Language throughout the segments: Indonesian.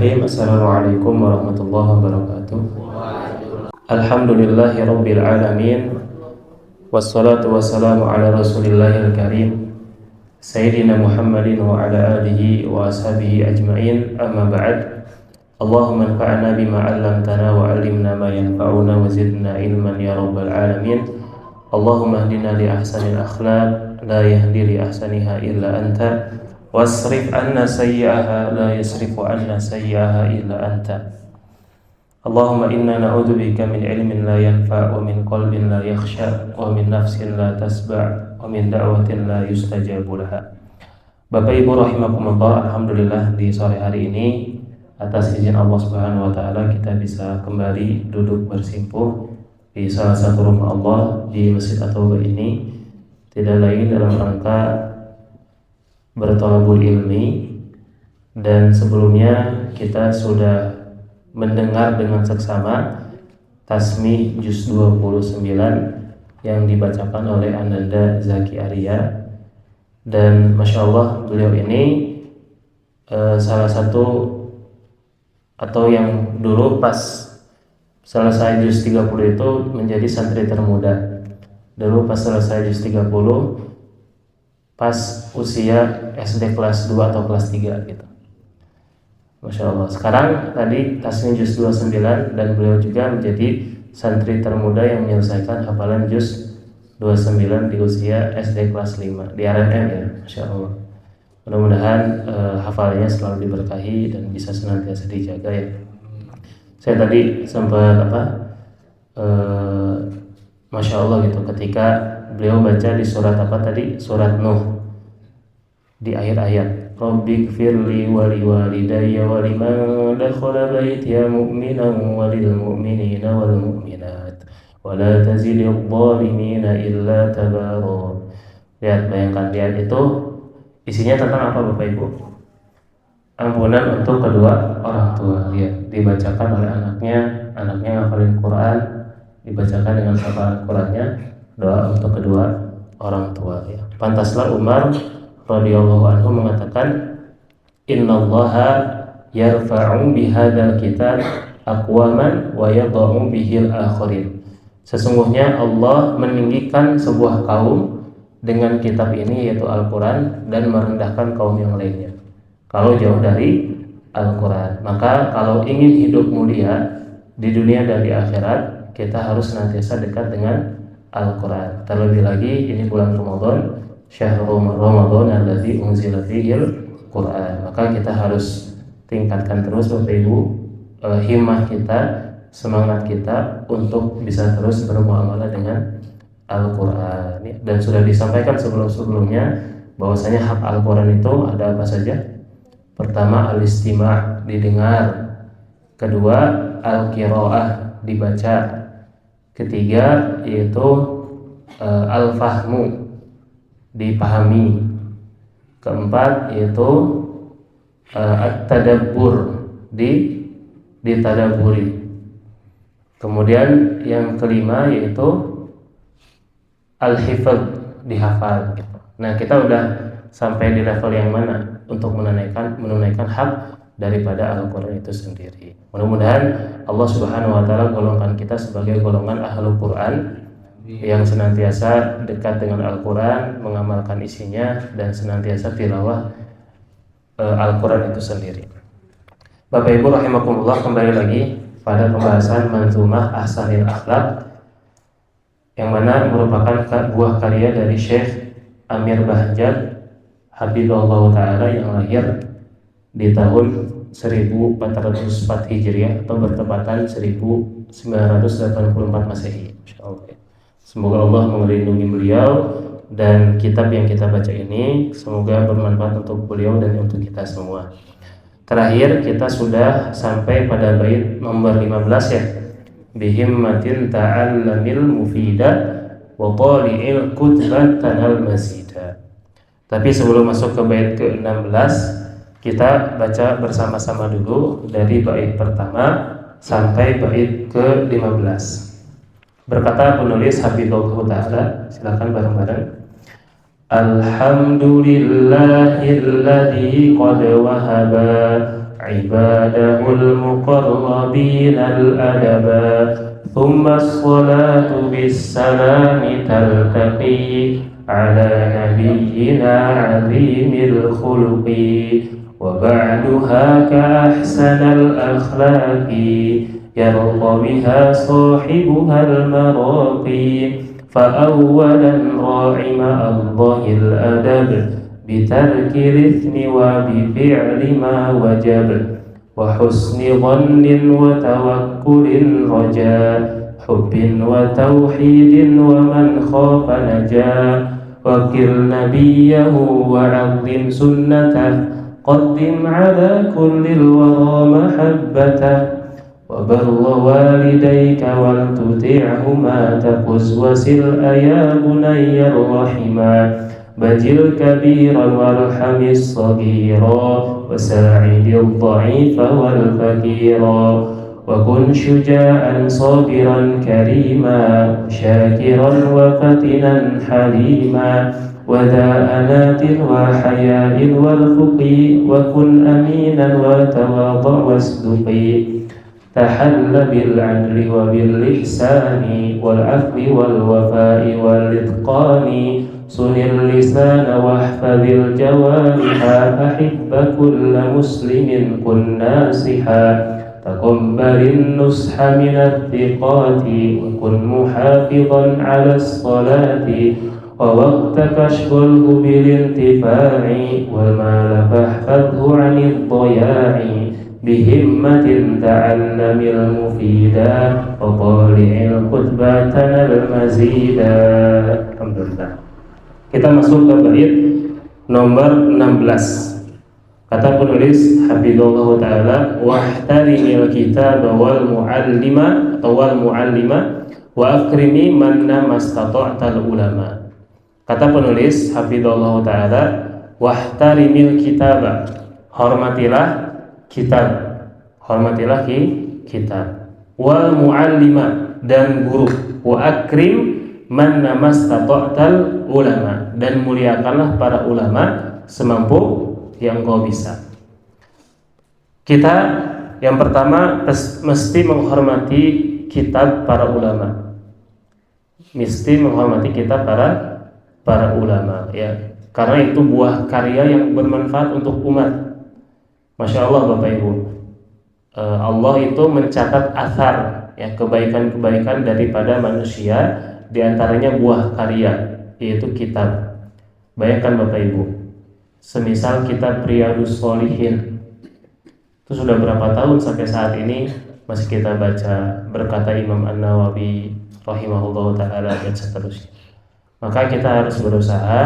Bismillahirrahmanirrahim. Assalamualaikum warahmatullahi wabarakatuh. Alhamdulillahi rabbil alamin. Wassalatu wassalamu ala rasulillahil karim Sayyidina Muhammadin wa ala alihi wa ashabihi ajma'in. Amma ba'd. Allahumma anfa'na bima 'allamtana wa 'allimna ma yanfa'una wa zidna ilman ya rabbal alamin. Allahumma hdina li ahsanil akhlaq la yahdi li ahsaniha illa anta. Wasrif anna sayyi'aha la yasrifu anna sayyi'aha illa anta. Allahumma inna na'udzubika min ilmin la yanfa' wa min qalbin la yakhsha wa min nafsin la tasba' wa min da'watin la yustajabu laha. Bapak Ibu rahimakumullah, alhamdulillah di sore hari ini atas izin Allah Subhanahu wa taala kita bisa kembali duduk bersimpuh di salah satu rumah Allah di Masjid At-Taubah ini, tidak lain dalam rangka bertolabul ilmi. Dan sebelumnya kita sudah mendengar dengan seksama tasmih juz 29 yang dibacakan oleh Ananda Zaki Arya. Dan Masya Allah, beliau ini salah satu atau yang dulu pas selesai juz 30 itu menjadi santri termuda. Dulu pas selesai juz 30 pas usia SD kelas 2 atau kelas 3 gitu. Masya Allah. Sekarang tadi tasmih juz 29 dan beliau juga menjadi santri termuda yang menyelesaikan hafalan juz 29 di usia SD kelas 5 di RNM ya. Masya Allah. Mudah-mudahan hafalannya selalu diberkahi dan bisa senantiasa dijaga ya. Saya tadi sempat Masya Allah gitu ketika beliau baca di surat surat Nuh di akhir ayat, Rabbighfirli wa liwalidayya wa liman dakhala baitiya mu'minan wa lil mu'minina wal mu'minat wa la tazidil zalimina illa tabara. Bayangkan lihat itu isinya tentang apa Bapak Ibu? Ampunan untuk kedua orang tua. Lihat, dibacakan oleh anaknya ngafalin Quran, dibacakan dengan hafalan Qurannya, doa untuk kedua orang tua ya. Pantaslah Umar radhiyallahu anhu mengatakan, innallaha yarfa'u bihadzal kitab aqwaman wa yadh'u bihil akharin. Sesungguhnya Allah meninggikan sebuah kaum dengan kitab ini yaitu Al-Qur'an dan merendahkan kaum yang lainnya kalau jauh dari Al-Qur'an. Maka kalau ingin hidup mulia di dunia dan di akhirat, kita harus senantiasa dekat dengan Al-Quran. Terlebih lagi ini bulan Ramadan, syahrul Ramadan alladzi unzila fihil Quran. Maka kita harus tingkatkan terus Bapak Ibu himmah kita, semangat kita untuk bisa terus bermuamalah dengan Al-Quran. Dan sudah disampaikan sebelum-sebelumnya bahwasanya hak Al-Quran itu ada apa saja? Pertama, al-istima', didengar. Kedua, al-qiraah, dibaca. Ketiga yaitu al-fahmu, dipahami. Keempat yaitu at-tadabbur, ditadaburi. Kemudian yang kelima yaitu al-hifdz, dihafal. Nah, kita udah sampai di level yang mana untuk menunaikan hak daripada Al-Quran itu sendiri. Mudah-mudahan Allah Subhanahu wa taala golongkan kita sebagai golongan Ahlul Quran yang senantiasa dekat dengan Al-Quran, mengamalkan isinya dan senantiasa tilawah Al-Quran itu sendiri. Bapak Ibu rahimakumullah, kembali lagi pada pembahasan Manzumah Ahsanil Akhlaq yang mana merupakan buah karya dari Syekh Amir Bahjat Habibullah Ta'ala yang lahir di tahun 1404 Hijriah atau bertepatan 1984 Masehi. Semoga Allah melindungi beliau dan kitab yang kita baca ini semoga bermanfaat untuk beliau dan untuk kita semua. Terakhir kita sudah sampai pada bait nomor 15 ya. Bihimmatin ta'allamil mufida wa qali'il kutbat tanal masida. Tapi sebelum masuk ke bait ke-16, kita baca bersama-sama dulu dari bait pertama sampai bait ke-15. Berkata penulis Habibullah Ta'ala, silakan bareng-bareng. Alhamdulillahilladzi qad wahaba عباده المقربين الأدبا ثم الصلاة بالسلام تلتقي على نبينا عظيم الخلق وبعدها كأحسن الأخلاق يرضى بها صاحبها المراقي فأولا راعي مع الله الأدب بترك الإثم وبفعل ما وجب وحسن ظن وتوكل رجاء حب وتوحيد ومن خاف نجا وكل نبيه وعظم سنته قدم على كل الورى محبته وبر والديك ولتطعهما تفز وسل يا بني الرحما بجل كبيرا وارحم الصغيرا وساعد الضعيف والفقيرا وكن شجاعا صابرا كريما شاكرا وفتنا حليما وذا أنات وحياء والخلق وكن أمينا وتواضع واصدقي تحل بالعدل وبالإحسان والعفو والوفاء والإتقان صن اللسان واحفظ الجوارح أحب كل مسلم كن ناصحا تقبل النصح من الثقات وكن محافظا على الصلاة ووقتك اشغله بالانتفاع والمال فاحفظه عن الضياع بهمة تعلم المفيدا وطالع الخطبة تنال المزيدا. Alhamdulillah. Kita masuk ke bait nomor 16. Kata penulis hafizallahu taala wahtarimil kitab wal muallima atau wal muallima wa akrimi man namastata'tal ulama. Kata penulis hafizallahu taala wahtarimil kitab, hormatilah kitab, hormatilah kitab wal muallima dan guru wa akrim man namastata'tal ulama dan muliakanlah para ulama semampu yang kau bisa. Kita yang pertama mesti menghormati kitab para ulama. Mesti menghormati kitab para ulama ya. Karena itu buah karya yang bermanfaat untuk umat. Masya Allah Bapak Ibu, Allah itu mencatat athar ya, kebaikan-kebaikan daripada manusia, diantaranya buah karya yaitu kitab. Bayangkan Bapak Ibu, semisal kitab Riyadhus Shalihin itu sudah berapa tahun sampai saat ini masih kita baca, berkata Imam An-Nawawi rahimahullah ta'ala dan seterusnya. Maka kita harus berusaha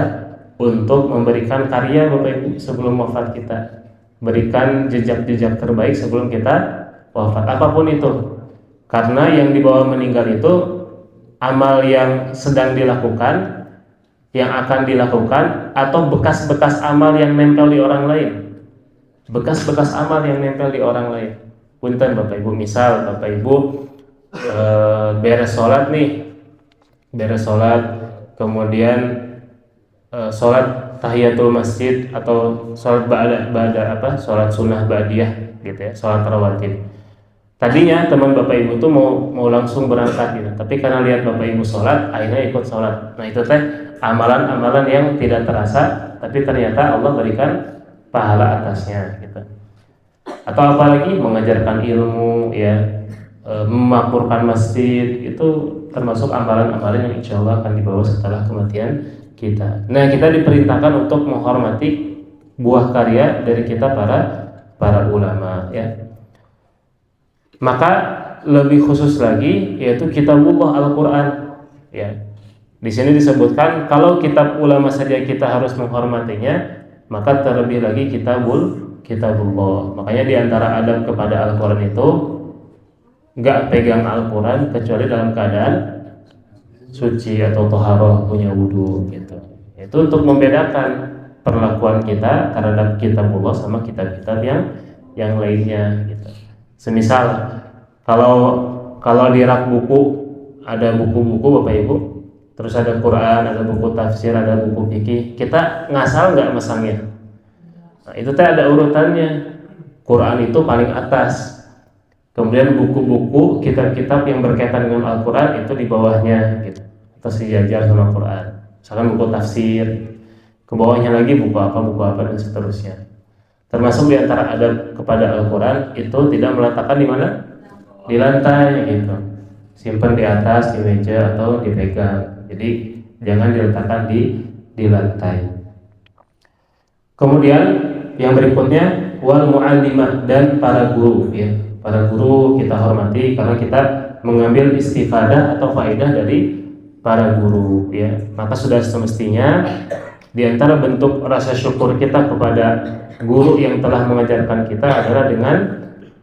untuk memberikan karya Bapak Ibu sebelum wafat kita, berikan jejak-jejak terbaik sebelum kita wafat, apapun itu. Karena yang dibawa meninggal itu amal yang sedang dilakukan, yang akan dilakukan, atau bekas-bekas amal yang nempel di orang lain. Bekas-bekas amal yang nempel di orang lain. Punten Bapak Ibu, misal Bapak Ibu beres sholat nih, beres sholat, kemudian sholat tahiyatul masjid atau sholat sholat sunnah ba'diyah gitu ya, sholat rawatib. Tadinya teman Bapak Ibu tuh mau langsung berangkat gitu, tapi karena lihat Bapak Ibu sholat, akhirnya ikut sholat. Nah itu teh amalan-amalan yang tidak terasa, tapi ternyata Allah berikan pahala atasnya gitu. Atau apalagi mengajarkan ilmu ya, memakmurkan masjid, itu termasuk amalan-amalan yang insya Allah akan dibawa setelah kematian kita. Nah, kita diperintahkan untuk menghormati buah karya dari kita para ulama ya. Maka lebih khusus lagi yaitu kitabullah Al-Qur'an ya. Di sini disebutkan kalau kitab ulama saja kita harus menghormatinya, maka terlebih lagi kitabullah. Makanya di antara adab kepada Al-Qur'an itu enggak pegang Al-Qur'an kecuali dalam keadaan suci atau toharoh, punya wudu gitu. Itu untuk membedakan perlakuan kita terhadap kitabullah sama kitab-kitab yang lainnya gitu. Semisal kalau di rak buku ada buku-buku Bapak Ibu, terus ada Quran, ada buku tafsir, ada buku fikih, kita ngasal nggak masangnya? Nah, itu teh ada urutannya. Quran itu paling atas. Kemudian buku-buku, kitab-kitab yang berkaitan dengan Al-Quran itu di bawahnya gitu, atau sejajar sama Quran. Misalkan buku tafsir, ke bawahnya lagi buku apa dan seterusnya. Termasuk di antara adab kepada Al-Quran itu tidak meletakkan di mana? Di lantai gitu. Simpan di atas, di meja atau dipegang. Jadi jangan diletakkan di lantai. Kemudian yang berikutnya wal muallimah, dan para guru ya. Para guru kita hormati karena kita mengambil istifadah atau faedah dari para guru ya. Maka sudah semestinya di antara bentuk rasa syukur kita kepada guru yang telah mengajarkan kita adalah dengan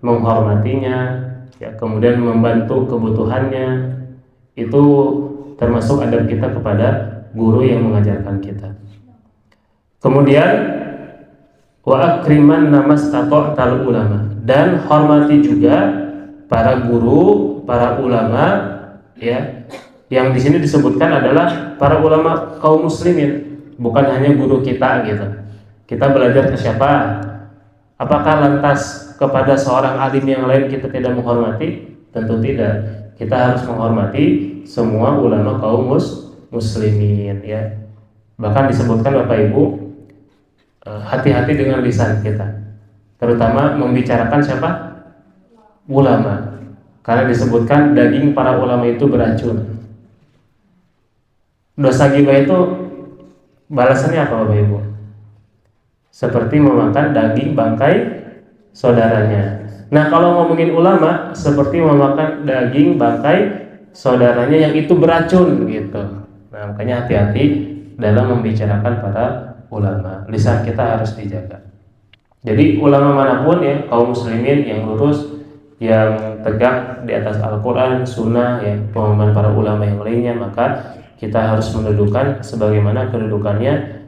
menghormatinya ya, kemudian membantu kebutuhannya. Itu termasuk adab kita kepada guru yang mengajarkan kita. Kemudian wa akriman namastata'tal ulama, dan hormati juga para guru, para ulama ya. Yang di sini disebutkan adalah para ulama kaum muslimin, bukan hanya guru kita gitu. Kita belajar ke siapa? Apakah lantas kepada seorang alim yang lain kita tidak menghormati? Tentu tidak. Kita harus menghormati semua ulama kaum muslimin ya. Bahkan disebutkan Bapak Ibu, hati-hati dengan lisan kita, terutama membicarakan siapa? Ulama. Karena disebutkan daging para ulama itu beracun. Dosa ghibah itu balasannya apa Bapak Ibu? Seperti memakan daging bangkai saudaranya. Nah, kalau ngomongin ulama, seperti memakan daging bangkai saudaranya yang itu beracun gitu. Nah, makanya hati-hati dalam membicarakan para ulama. Lisan kita harus dijaga. Jadi ulama manapun ya, kaum muslimin yang lurus, yang tegak di atas Al-Quran, Sunnah, ya, pemahaman para ulama yang lainnya, maka kita harus mendudukan sebagaimana kedudukannya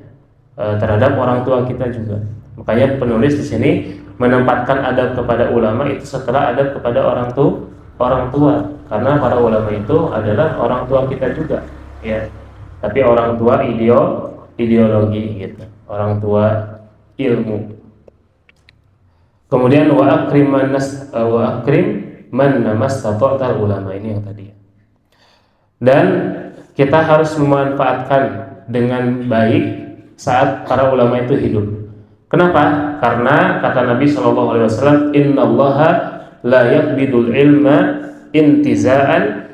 terhadap orang tua kita juga. Makanya penulis di sini menempatkan adab kepada ulama itu setelah adab kepada orang tua, karena para ulama itu adalah orang tua kita juga, ya. Tapi orang tua ideologi gitu, orang tua ilmu. Kemudian wa akrim man namastata'tal ulama, ini yang tadi. Dan kita harus memanfaatkan dengan baik saat para ulama itu hidup. Kenapa? Karena kata Nabi SAW, innallaha la yaqbidul ilma intiza'an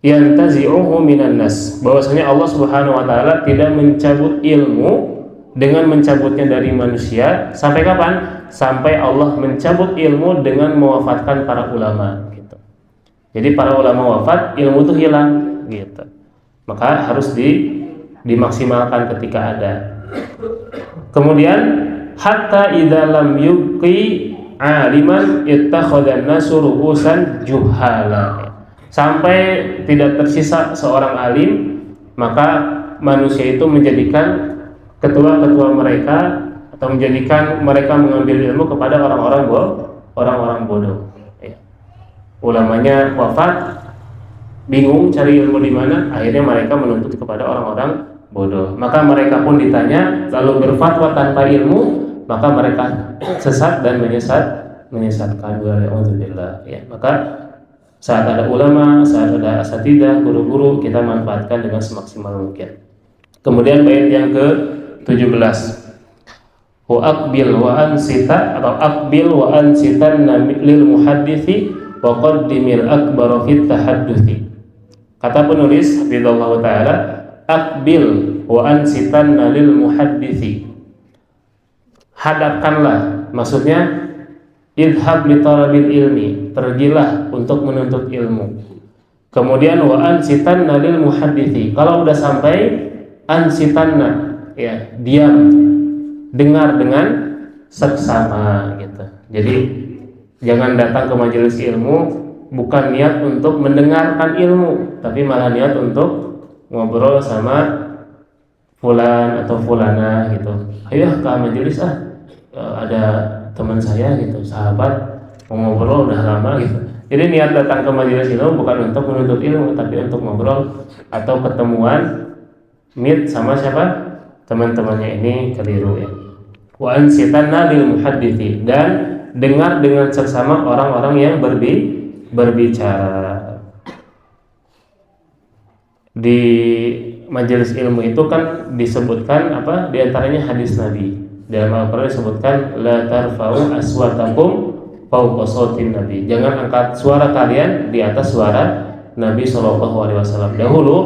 yantazi'uhu minan nas. Bahwasanya Allah Subhanahu wa taala tidak mencabut ilmu dengan mencabutnya dari manusia. Sampai kapan? Sampai Allah mencabut ilmu dengan mewafatkan para ulama gitu. Jadi para ulama wafat, ilmu itu hilang gitu. Maka harus dimaksimalkan ketika ada. Kemudian hatta idza lam yuqi aliman ittakhadhan nasu ru'usan juhala. Sampai tidak tersisa seorang alim, maka manusia itu menjadikan ketua-ketua mereka atau menjadikan mereka mengambil ilmu kepada orang-orang bodoh. Ya. Ulamanya wafat, bingung cari ilmu di mana, akhirnya mereka menuntut kepada orang-orang bodoh. Maka mereka pun ditanya, lalu berfatwa tanpa ilmu, maka mereka sesat dan menyesatkan. Waliyahudzubillah. Ya, maka saat ada ulama, saat ada asatidzah, guru-guru, kita manfaatkan dengan semaksimal mungkin. Kemudian bait yang ke-17. Wa aqbil wa ansita atau aqbil wa ansitan lil muhaddithi wa qaddimil akbar fit tahadduthi. Kata penulis hafizallahu taala, aqbil wa ansitan lil muhaddithi. Hadapkanlah, maksudnya idhab li talabil ilmi, pergilah untuk menuntut ilmu. Kemudian wa ansitan lil muhaddithi. Kalau udah sampai ansitanna, ya, diam, dengar dengan seksama gitu. Jadi jangan datang ke majelis ilmu bukan niat untuk mendengarkan ilmu, tapi malah niat untuk ngobrol sama fulan atau fulana gitu. Ayo ke majelis ada teman saya gitu, sahabat, mau ngobrol udah lama gitu. Jadi niat datang ke majelis ilmu bukan untuk menuntut ilmu, tapi untuk ngobrol atau ketemuan meet sama siapa? Teman-temannya. Ini keliru ya. Wa ansitanna lil muhaddithi, dan dengar dengan seksama orang-orang yang berbicara. Di majelis ilmu itu kan disebutkan apa? Di antaranya hadis Nabi. Dalam Al-Qur'an disebutkan la tarfa'u aswatakum fawqa sautin Nabi. Jangan angkat suara kalian di atas suara Nabi Shallallahu alaihi wasallam. Dahulu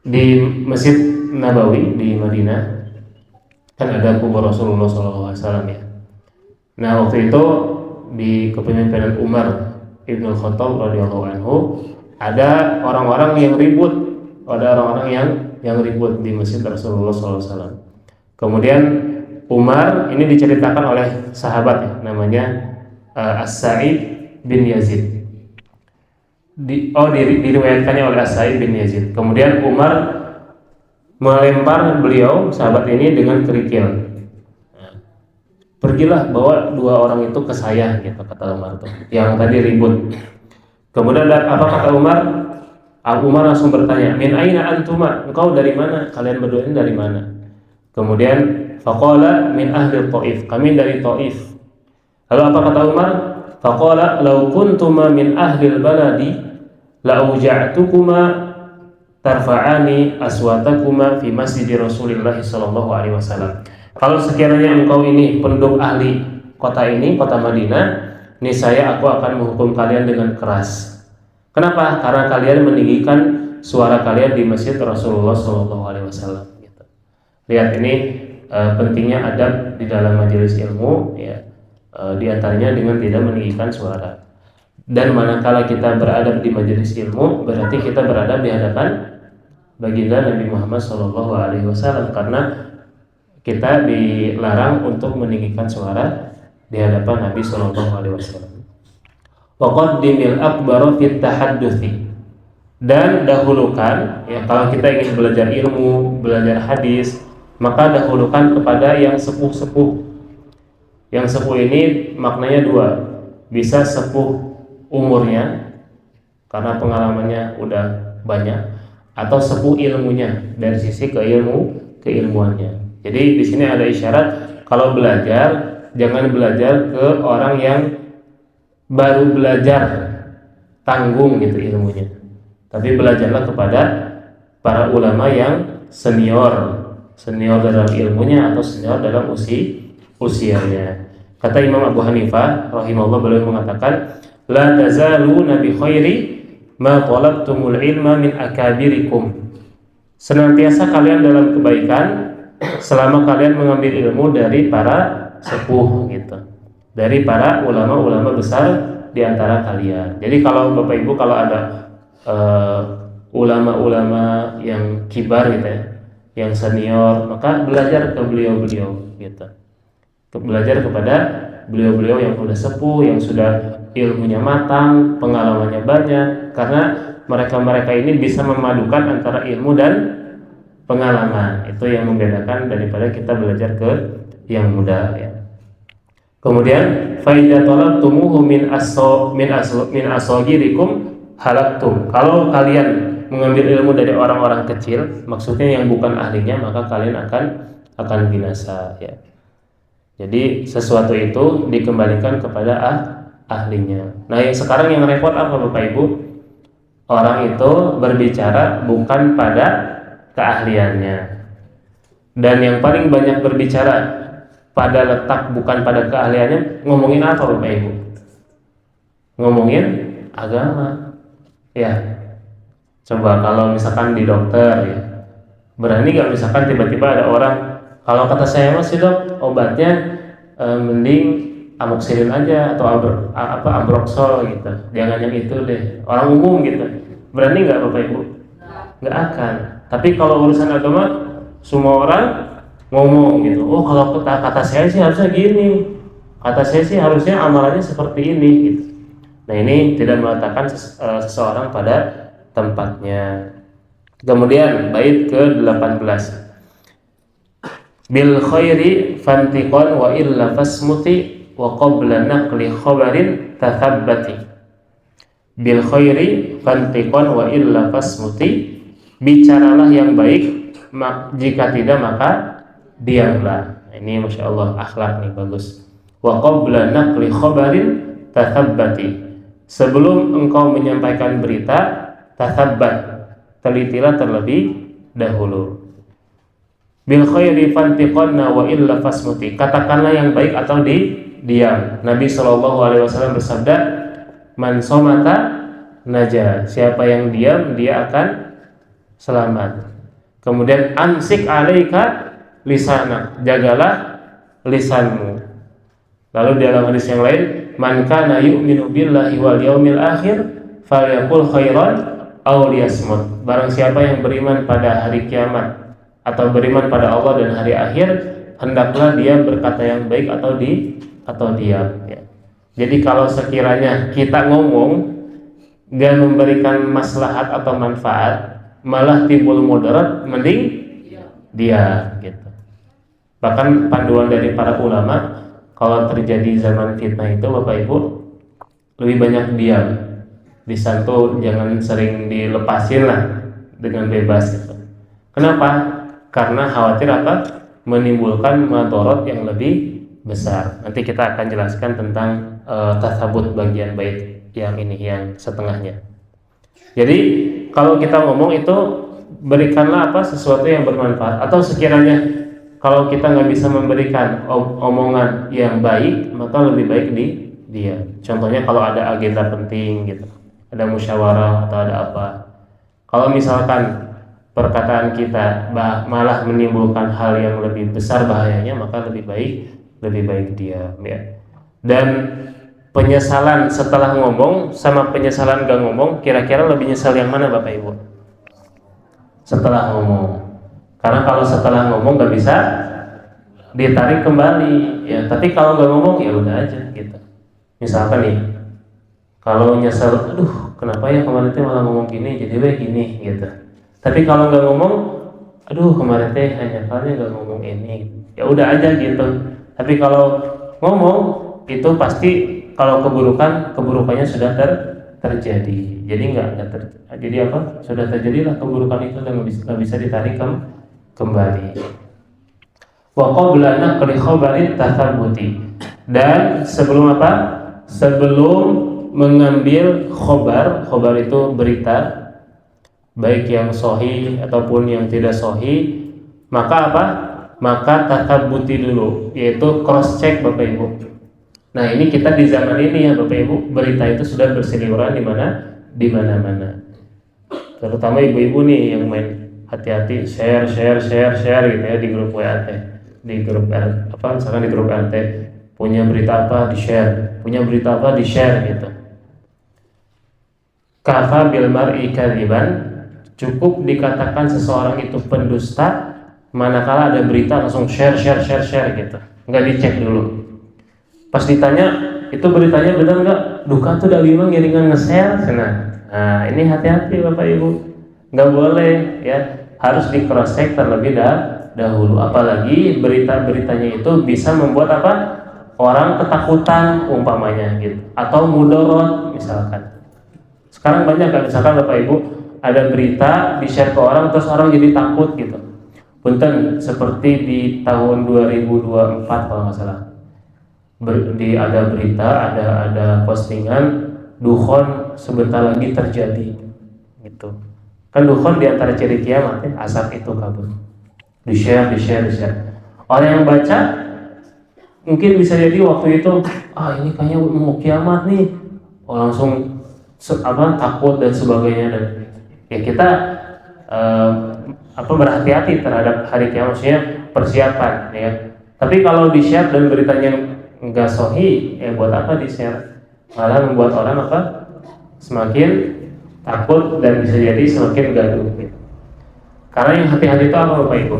di Masjid Nabawi di Madinah kan ada kubur Rasulullah Shallallahu alaihi wasallam ya. Nah, waktu itu di kepemimpinan Umar Ibn Khattab radhiyallahu anhu ada orang-orang yang ribut, yang ribut di Masjid Rasulullah SAW. Kemudian Umar ini diceritakan oleh sahabat ya, namanya As-Sa'id bin Yazid. Diriwayatkannya oleh As-Sa'id bin Yazid. Kemudian Umar melempar beliau sahabat ini dengan kerikil. Pergilah bawa dua orang itu ke saya, gitu kata Umar tuh, yang tadi ribut. Kemudian apa kata Umar? Umar langsung bertanya, min aina antuma? Engkau dari mana? Kalian berdua ini dari mana? Kemudian faqala min ahli Taif. Kami dari Taif. Lalu apa kata Umar? Faqala law kuntuma min ahli al-baladi la uja'tukuma tarfa'ani aswatakuma fi masjid Rasulullah sallallahu alaihi wasallam. Kalau sekiranya engkau ini penduduk ahli kota ini, kota Madinah, niscaya aku akan menghukum kalian dengan keras. Kenapa? Karena kalian meninggikan suara kalian di masjid Rasulullah SAW. Gitu. Lihat ini pentingnya adab di dalam majelis ilmu, ya. Di antaranya dengan tidak meninggikan suara. Dan manakala kita beradab di majelis ilmu, berarti kita beradab di hadapan baginda Nabi Muhammad SAW, karena kita dilarang untuk meninggikan suara di hadapan Nabi Shallallahu alaihi wasallam. Wa qaddimil akbar fit tahadduthi, dan dahulukan ya, kalau kita ingin belajar ilmu, belajar hadis, maka dahulukan kepada yang sepuh-sepuh. Yang sepuh ini maknanya dua, bisa sepuh umurnya karena pengalamannya udah banyak, atau sepuh ilmunya dari sisi keilmuannya. Jadi di sini ada isyarat kalau belajar, jangan belajar ke orang yang baru belajar, tanggung gitu ilmunya. Tapi belajarlah kepada para ulama yang senior dalam ilmunya atau senior dalam usianya. Kata Imam Abu Hanifah rahimahullah, beliau mengatakan, la tazaluna bi khairi ma talabtumul ilma min akabirikum. Senantiasa kalian dalam kebaikan selama kalian mengambil ilmu dari para sepuh gitu, dari para ulama-ulama besar di antara kalian. Jadi kalau Bapak Ibu kalau ada ulama-ulama yang kibar gitu ya, yang senior, maka belajar ke beliau-beliau gitu. Belajar kepada beliau-beliau yang sudah sepuh, yang sudah ilmunya matang, pengalamannya banyak, karena mereka-mereka ini bisa memadukan antara ilmu dan pengalaman. Itu yang membedakan daripada kita belajar ke yang muda ya. Kemudian fa idza talabtumuhu min asghirikum halaktum. Kalau kalian mengambil ilmu dari orang-orang kecil, maksudnya yang bukan ahlinya, maka kalian akan binasa ya. Jadi sesuatu itu dikembalikan kepada ahlinya. Nah, yang sekarang yang repot apa Bapak Ibu? Orang itu berbicara bukan pada keahliannya. Dan yang paling banyak berbicara pada letak bukan pada keahliannya, ngomongin apa Bapak Ibu? Ngomongin agama. Ya. Coba kalau misalkan di dokter ya, berani gak misalkan tiba-tiba ada orang, kalau kata saya mas dok, obatnya mending amoxicillin aja atau ambroxol gitu, jangan yang itu deh, orang umum gitu. Berani nggak Bapak Ibu? Nggak akan. Tapi kalau urusan agama, semua orang ngomong gitu. Oh kalau kata saya sih harusnya gini, kata saya sih harusnya amalannya seperti ini gitu. Nah ini tidak meletakkan seseorang pada tempatnya. Kemudian bait ke-18, bil khairi fantiqan wa illa fasmuti wa qabla naqli khabarin tathabbati. Bil khairi fantiqan wa illa fasmuti, bicaralah yang baik, jika tidak maka diamlah. ini masya Allah akhlak nih bagus. Wa qabla naqli khabarin tathabbati. Sebelum engkau menyampaikan berita, tathabbat, telitilah terlebih dahulu. Bil khairi fantiqanna wa illa fasmuti. Katakanlah yang baik atau diam. Nabi SAW bersabda, man somata naja. Siapa yang diam dia akan selamat. Kemudian amsik alaika lisana. Jagalah lisanmu. Lalu dalam hadis yang lain, man kana yu'minu billahi wal yaumil akhir falyaqul khairan aw liyasmut. Barang siapa yang beriman pada hari kiamat atau beriman pada Allah dan hari akhir, hendaklah dia berkata yang baik atau diam ya. Jadi kalau sekiranya kita ngomong gak memberikan maslahat atau manfaat, malah timbul mudarat, mending dia gitu. Bahkan panduan dari para ulama, kalau terjadi zaman fitnah itu Bapak Ibu, lebih banyak diam. Lisan tuh jangan sering dilepasin lah dengan bebas gitu. Kenapa? Karena khawatir apa? Menimbulkan madorot yang lebih besar. Nanti kita akan jelaskan tentang tasabut bagian bait yang ini, yang setengahnya. Jadi kalau kita ngomong itu berikanlah apa, sesuatu yang bermanfaat. Atau sekiranya kalau kita nggak bisa memberikan omongan yang baik, maka lebih baik dia. Contohnya kalau ada agenda penting gitu, ada musyawarah atau ada apa. Kalau misalkan perkataan kita malah menimbulkan hal yang lebih besar bahayanya, maka lebih baik diam ya. Dan penyesalan setelah ngomong sama penyesalan gak ngomong, kira-kira lebih nyesal yang mana Bapak Ibu? Setelah ngomong. Karena kalau setelah ngomong gak bisa ditarik kembali ya. Tapi kalau gak ngomong ya udah aja gitu. Misalkan nih, kalau nyesal, aduh kenapa ya kemarin teh malah ngomong gini, jadi gini gitu. Tapi kalau gak ngomong, aduh kemarin teh hanya kalian gak ngomong ini, ya udah aja gitu. Tapi kalau ngomong itu pasti, kalau keburukannya sudah terjadi. Jadi jadi apa? Sudah terjadilah keburukan itu dan nggak bisa ditarik kembali. Wa qabla naqli khabarin tathabbuti. Dan sebelum apa? Sebelum mengambil khobar itu berita, baik yang sahih ataupun yang tidak sahih, maka apa? Maka tathabbuti dulu, yaitu cross check Bapak Ibu. Nah ini kita di zaman ini ya Bapak Ibu, berita itu sudah berseliweran di mana-mana. Terutama ibu-ibu nih yang main hati-hati share gitu ya di grup WA, di grup misalkan di grup RT, punya berita apa di share gitu. Kafa bil mar'i kadziban, cukup dikatakan seseorang itu pendusta manakala ada berita langsung share gitu, nggak dicek dulu. Pas ditanya itu beritanya benar nggak, duka tuh dari memang ngiringan nge-share. Nah ini hati-hati Bapak Ibu, nggak boleh ya, harus di cross check terlebih dahulu. Apalagi berita-beritanya itu bisa membuat apa, orang ketakutan umpamanya gitu, atau mudorot misalkan. Sekarang banyak kan, misalkan Bapak Ibu ada berita di share ke orang terus orang jadi takut gitu. Punten, seperti di tahun 2024 kalau nggak salah, ada berita, ada postingan dukhon sebentar lagi terjadi gitu. Kan dukhon diantara ciri kiamat ya, asap itu kabur. Di share. Orang yang baca mungkin bisa jadi waktu itu, ini kayaknya mau kiamat nih, langsung takut dan sebagainya. Dan ya kita berhati-hati terhadap hari kiamat, maksudnya persiapan ya. Tapi kalau di share dan beritanya enggak sahih, buat apa di share? Malah membuat orang semakin takut dan bisa jadi semakin gaduh. Karena yang hati-hati itu apa Bapak Ibu?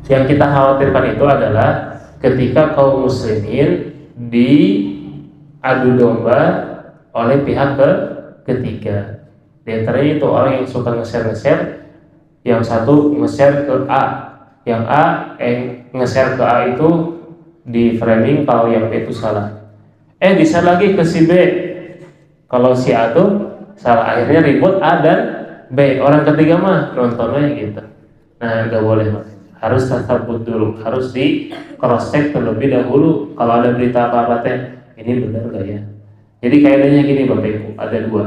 Yang kita khawatirkan itu adalah ketika kaum muslimin diadu domba oleh pihak ketiga. Di antaranya itu orang yang suka nge-share, yang satu nge-share ke A, yang A nge-share ke A itu di framing kalau yang B itu salah. Bisa lagi ke si B, kalau si A itu salah, akhirnya ribut A dan B, orang ketiga mah nontonnya gitu. Nah nggak boleh Mas. harus tasabbut dulu, harus di cross check terlebih dahulu kalau ada berita apa-apa teh, ini benar nggak ya. Jadi kaidahnya gini Bapak Ibu, ada dua.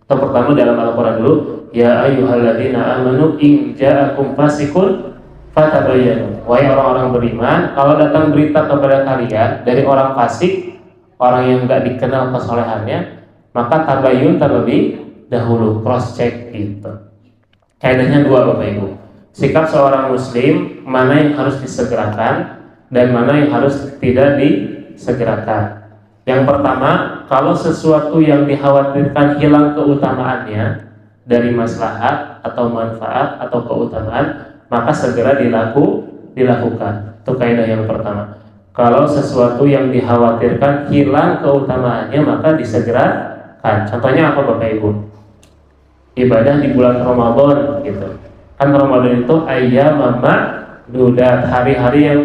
Yang pertama dalam Al-Quran dulu, ya ayyuhalladzina amanu in ja'akum fasiqun fatabayyanu. Wahai orang-orang beriman, kalau datang berita kepada kalian dari orang fasik, orang yang nggak dikenal kesolehannya, maka tabayyun terlebih dahulu, cross check gitu. Kaidahnya dua Bapak Ibu. Sikap seorang muslim mana yang harus disegerakan dan mana yang harus tidak disegerakan. Yang pertama, kalau sesuatu yang dikhawatirkan hilang keutamaannya dari maslahat atau manfaat atau keutamaan, maka segera dilakukan. Itu kaidah yang pertama. Kalau sesuatu yang dikhawatirkan hilang keutamaannya, maka disegerakan. Contohnya apa Bapak Ibu? Ibadah di bulan Ramadan gitu. Kan Ramadan itu ayyam ma'dudat, hari-hari yang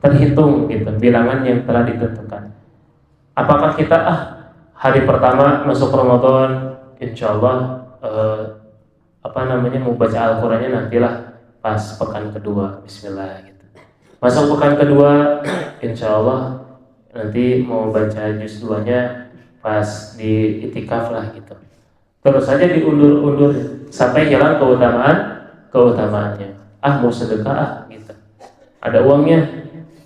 terhitung gitu, bilangan yang telah ditentukan. Apakah kita hari pertama masuk Ramadan, insya Allah mau baca Al-Qurannya nantilah pas pekan kedua, Bismillah gitu. Masuk pekan kedua, insya Allah nanti mau baca juz 2-nya pas di itikaf lah gitu. Terus saja diundur-undur sampai hilang keutamaannya. Mau sedekah gitu. Ada uangnya,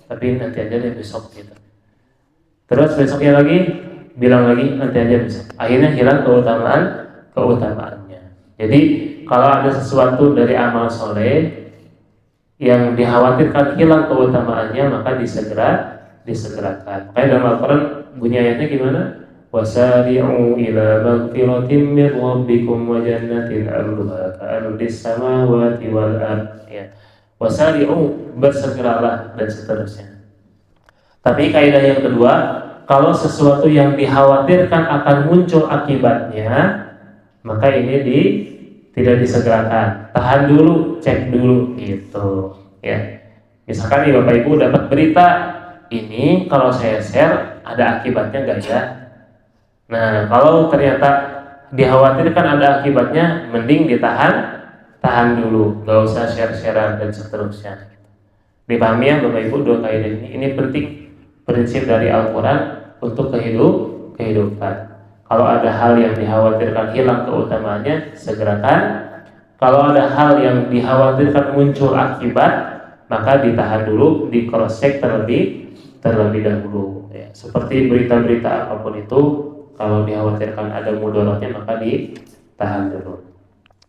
tapi nanti aja deh besok gitu. Terus besoknya lagi bilang lagi nanti aja besok. Akhirnya hilang keutamaannya. Jadi kalau ada sesuatu dari amal soleh yang dikhawatirkan hilang keutamaannya, maka disegerakan. Makanya dalam Al-Quran bunyi ayatnya gimana? Wasari'u ila magfiratin min rabbikum wa jannatin 'arduha ka'ardis samawati wal ard. Ya. Wasari'u, bersegeralah dan seterusnya. Tapi kaidah yang kedua, kalau sesuatu yang dikhawatirkan akan muncul akibatnya, maka ini tidak disegerakan. Tahan dulu, cek dulu gitu, ya. Misalkan nih Bapak Ibu dapat berita ini, kalau saya share ada akibatnya enggak ya? Nah, kalau ternyata dikhawatirkan ada akibatnya, mending tahan dulu, nggak usah share-sharean dan seterusnya. Dipahami ya Bapak Ibu dua kaidah ini. Ini penting, prinsip dari Al-Quran untuk kehidupan. Kalau ada hal yang dikhawatirkan hilang keutamaannya, segerakan. Kalau ada hal yang dikhawatirkan muncul akibat, maka ditahan dulu, di cross check terlebih dahulu. Ya, seperti berita-berita apapun itu, kalau dikhawatirkan ada mudaratnya, maka ditahan dulu.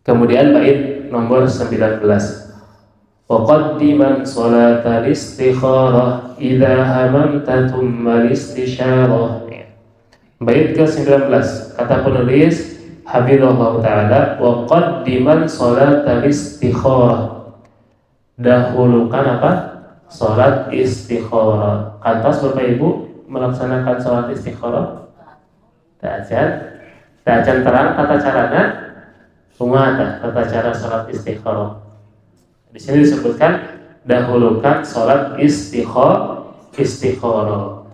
Kemudian bait nomor 19. Waqaddiman sholatal istikharah idza hamamta thumma istisyarah. Bait ke-19, kata penulis hafizallahu taala, waqaddiman sholatal istikharah. Dahulukan apa? Salat istikharah. Kantos Bapak Ibu melaksanakan salat istikharah? Ta'ajan terang tata caranya umata, tata cara salat istikharah. Di sini disebutkan dahulukan salat istikharah.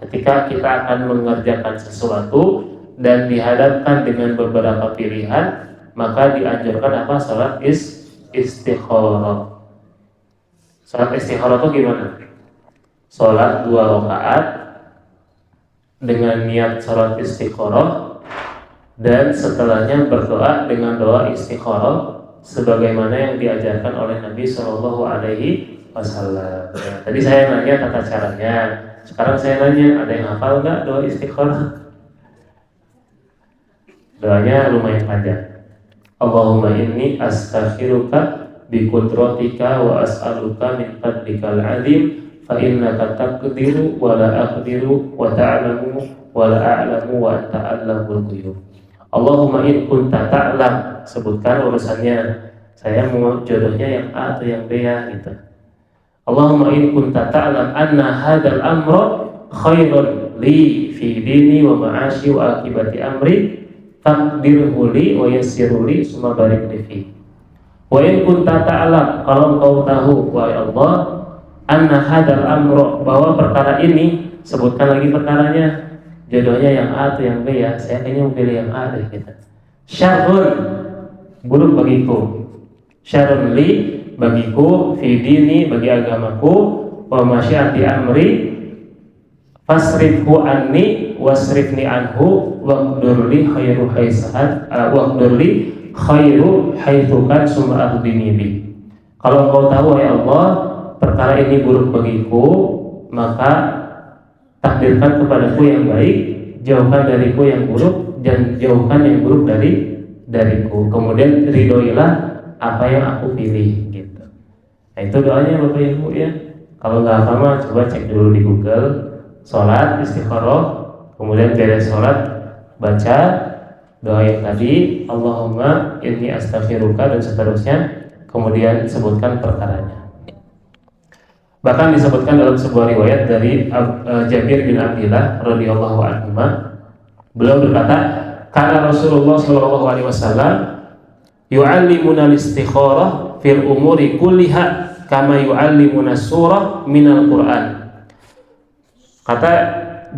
Ketika kita akan mengerjakan sesuatu dan dihadapkan dengan beberapa pilihan, maka dianjurkan apa? Salat istikharah. Salat istikharah itu gimana? Salat 2 rakaat dengan niat salat istikharah, dan setelahnya berdoa dengan doa istikharah sebagaimana yang diajarkan oleh Nabi Shallallahu Alaihi Wasallam. Tadi saya nanya tata caranya, sekarang saya nanya, ada yang hafal nggak doa istikharah? Doanya lumayan panjang. Allahumma inni astaghfiruka bi qudratika wa as'aluka min fadlikal azim fa innaka taqdiru wa la aqdiru wa ta'lamu wa la a'lamu wa anta 'allamul ghuyub. Allahumma in kunta ta'lam, sebutkan urusannya. Saya mau jodohnya yang A atau yang B ya gitu. Allahumma in kunta ta'lam anna hadzal amra khairun li fi dini wa ma'ashi wa akibati amri taqdirhu li wa yassirhu li summa barik li fi. Wa in kunta ta'lam, kalau engkau tahu wahai Allah, anna hadzal amra, bahwa perkara ini, sebutkan lagi perkaranya, jodohnya yang A atau yang B ya. Saya kayaknya mau pilih yang A deh gitu. Syarrun, buruk bagiku. Syarrun li, bagiku, fi dini bagi agamaku, wa masyiati amri fasrifhu anni wasrifni anhu waqdurli khairu haisahat waqdurli khairu haitsukan summa ahdini bi. Kalau engkau tahu ya Allah perkara ini buruk bagiku, maka takdirkan kepadaku yang baik, jauhkan dariku yang buruk dan jauhkan yang buruk dariku. Kemudian ridhoilah apa yang aku pilih gitu. Nah itu doanya Bapak Ibu ya. Kalau nggak hafal mah coba cek dulu di Google. Sholat istikharah, kemudian beres sholat baca doa yang tadi, Allahumma inni astaghfiruka dan seterusnya, kemudian sebutkan perkaranya. Bahkan disebutkan dalam sebuah riwayat dari Jabir bin Abdillah radhiyallahu anhu, beliau berkata, kana Rasulullah sallallahu alaihi wasallam yu'allimuna al-istikharah fil umuri kulliha kama yu'allimuna surah minal Qur'an. Kata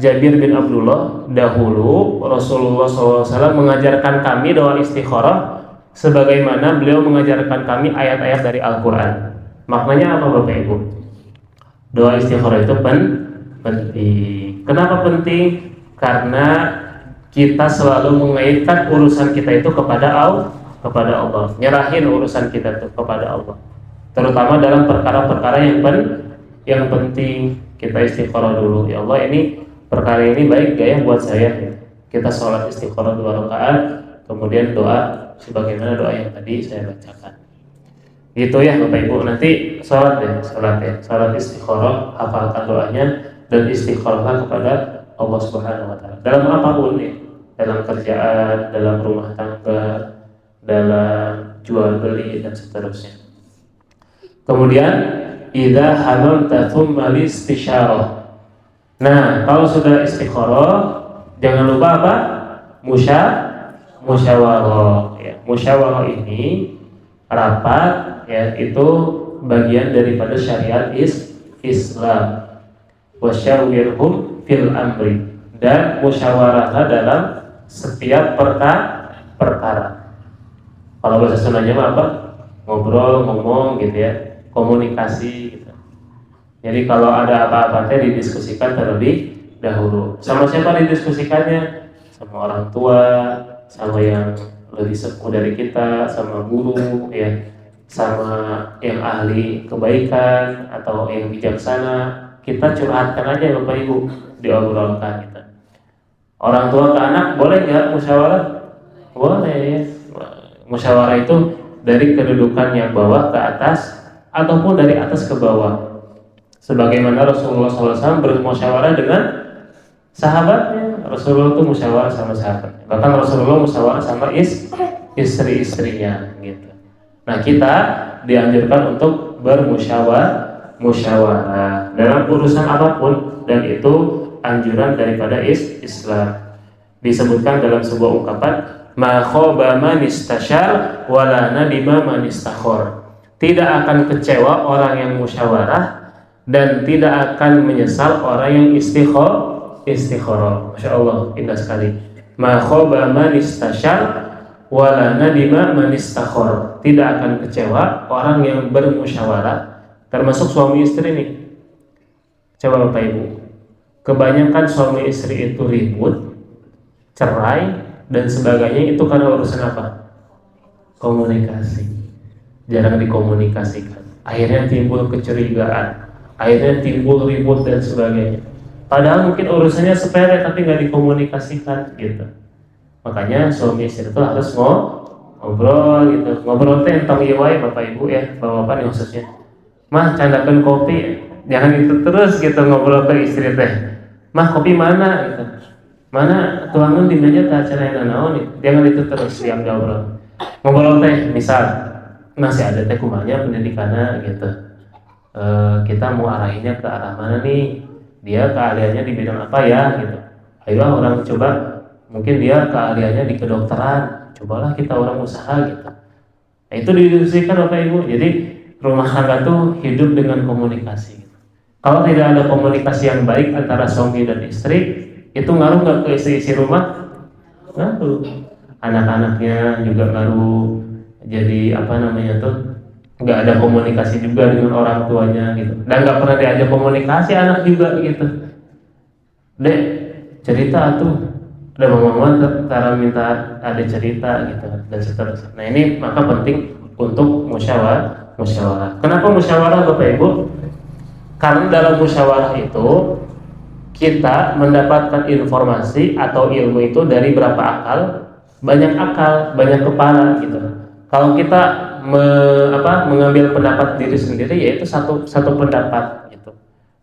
Jabir bin Abdullah, dahulu Rasulullah SAW mengajarkan kami doa istikharah sebagaimana beliau mengajarkan kami ayat-ayat dari Al-Quran. Maknanya apa Bapak Ibu? Doa istikharah itu penting. Kenapa penting? Karena kita selalu mengaitkan urusan kita itu kepada Allah. Nyerahin urusan kita itu kepada Allah. Terutama dalam perkara-perkara yang penting. Kita istikharah dulu, ya Allah ini perkara ini baik gak ya buat saya. Kita sholat istikharah 2 rakaat, kemudian doa sebagaimana doa yang tadi saya bacakan. Gitu ya Bapak Ibu, nanti sholat istikharah, hafalkan doanya dan istikharah kepada Allah Subhanahu Wa Taala. Dalam apapun ya, dalam kerjaan, dalam rumah tangga, dalam jual beli dan seterusnya. Kemudian idza hamalta tsumma listisyarah. Nah, kalau sudah istikharah, jangan lupa apa? Musyawarah. Ya, musyawarah ini rapat, ya, itu bagian daripada syariat Islam. Wasyawirhum fil amri. Dan musyawarah dalam setiap perkara. Kalau bahasa Sundanya apa? Ngobrol, ngomong gitu ya. Komunikasi gitu. Jadi kalau ada apa-apa didiskusikan terlebih dahulu. Sama siapa didiskusikannya? Sama orang tua, sama yang lebih sepuh dari kita, sama guru ya, sama yang ahli kebaikan atau yang bijaksana. Kita curhatkan aja Bapak Ibu, diobrolkan gitu. Orang tua ke anak boleh nggak musyawarah? Boleh. Musyawarah itu dari kedudukan yang bawah ke atas ataupun dari atas ke bawah. Sebagaimana Rasulullah SAW bermusyawarah dengan sahabatnya. Rasulullah itu musyawarah sama sahabatnya. Bahkan Rasulullah musyawarah sama istri-istrinya gitu. Nah, kita dianjurkan untuk musyawarah dalam urusan apapun, dan itu anjuran daripada Islam. Disebutkan dalam sebuah ungkapan, ma khaba man istasyar wala nadima man istakhar. Tidak akan kecewa orang yang musyawarah dan tidak akan menyesal orang yang istikharah. Masya Allah, indah sekali. Ma khaba man istasyar wala nadima man istakhar. Tidak akan kecewa orang yang bermusyawarah, termasuk suami istri nih. Coba Bapak Ibu, kebanyakan suami istri itu ribut, cerai dan sebagainya, itu karena urusan apa? Komunikasi. Jarang dikomunikasikan. Akhirnya timbul kecurigaan, akhirnya timbul ribut dan sebagainya. Padahal mungkin urusannya sepele tapi nggak dikomunikasikan gitu. Makanya suami istri itu harus ngobrol gitu. Ngobrol teh tentang iwai Bapak Ibu ya, bapak-bapak nih khususnya. Mah candakan kopi, jangan itu terus gitu ngobrol ke istri teh. Mah kopi mana gitu. Mana tuangan di meja tak acara yang naon nih. Jangan itu terus yang ngobrol. Ngobrol teh misal masih ada teh kumanya pendidikannya gitu. Kita mau arahinnya ke arah mana nih? Dia keahliannya di bidang apa ya gitu. Ayo orang coba, mungkin dia keahliannya di kedokteran. Cobalah kita orang usaha gitu. Nah, itu didiskusikan Bapak Ibu. Jadi rumah tangga tuh hidup dengan komunikasi. Kalau tidak ada komunikasi yang baik antara suami dan istri, itu ngaruh nggak ke isi rumah? Ngaruh. Anak-anaknya juga ngaruh. Jadi apa namanya tuh? nggak ada komunikasi juga dengan orang tuanya gitu, dan nggak pernah diajak komunikasi anak juga gitu. Dek, cerita tuh, ada mama cara minta ada cerita gitu dan seterusnya. Nah ini maka penting untuk musyawarah. Kenapa musyawarah Bapak Ibu? Karena dalam musyawarah itu kita mendapatkan informasi atau ilmu itu dari berapa akal, banyak kepala gitu. Kalau kita mengambil pendapat diri sendiri, yaitu satu pendapat gitu.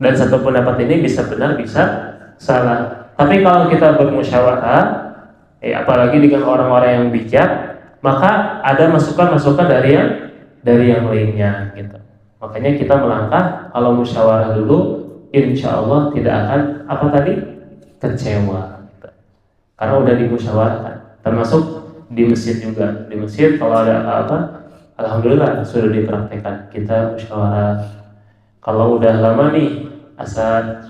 Dan satu pendapat ini bisa benar, bisa salah. Tapi kalau kita bermusyawarah, apalagi dengan orang-orang yang bijak, maka ada masukan-masukan dari yang lainnya gitu. Makanya kita melangkah kalau musyawarah dulu, insya Allah tidak akan kecewa gitu. Karena udah dimusyawarahkan. Termasuk di masjid juga. Di masjid kalau ada apa-apa, alhamdulillah sudah dipraktekkan. Kita musyawarah. Kalau udah lama nih asal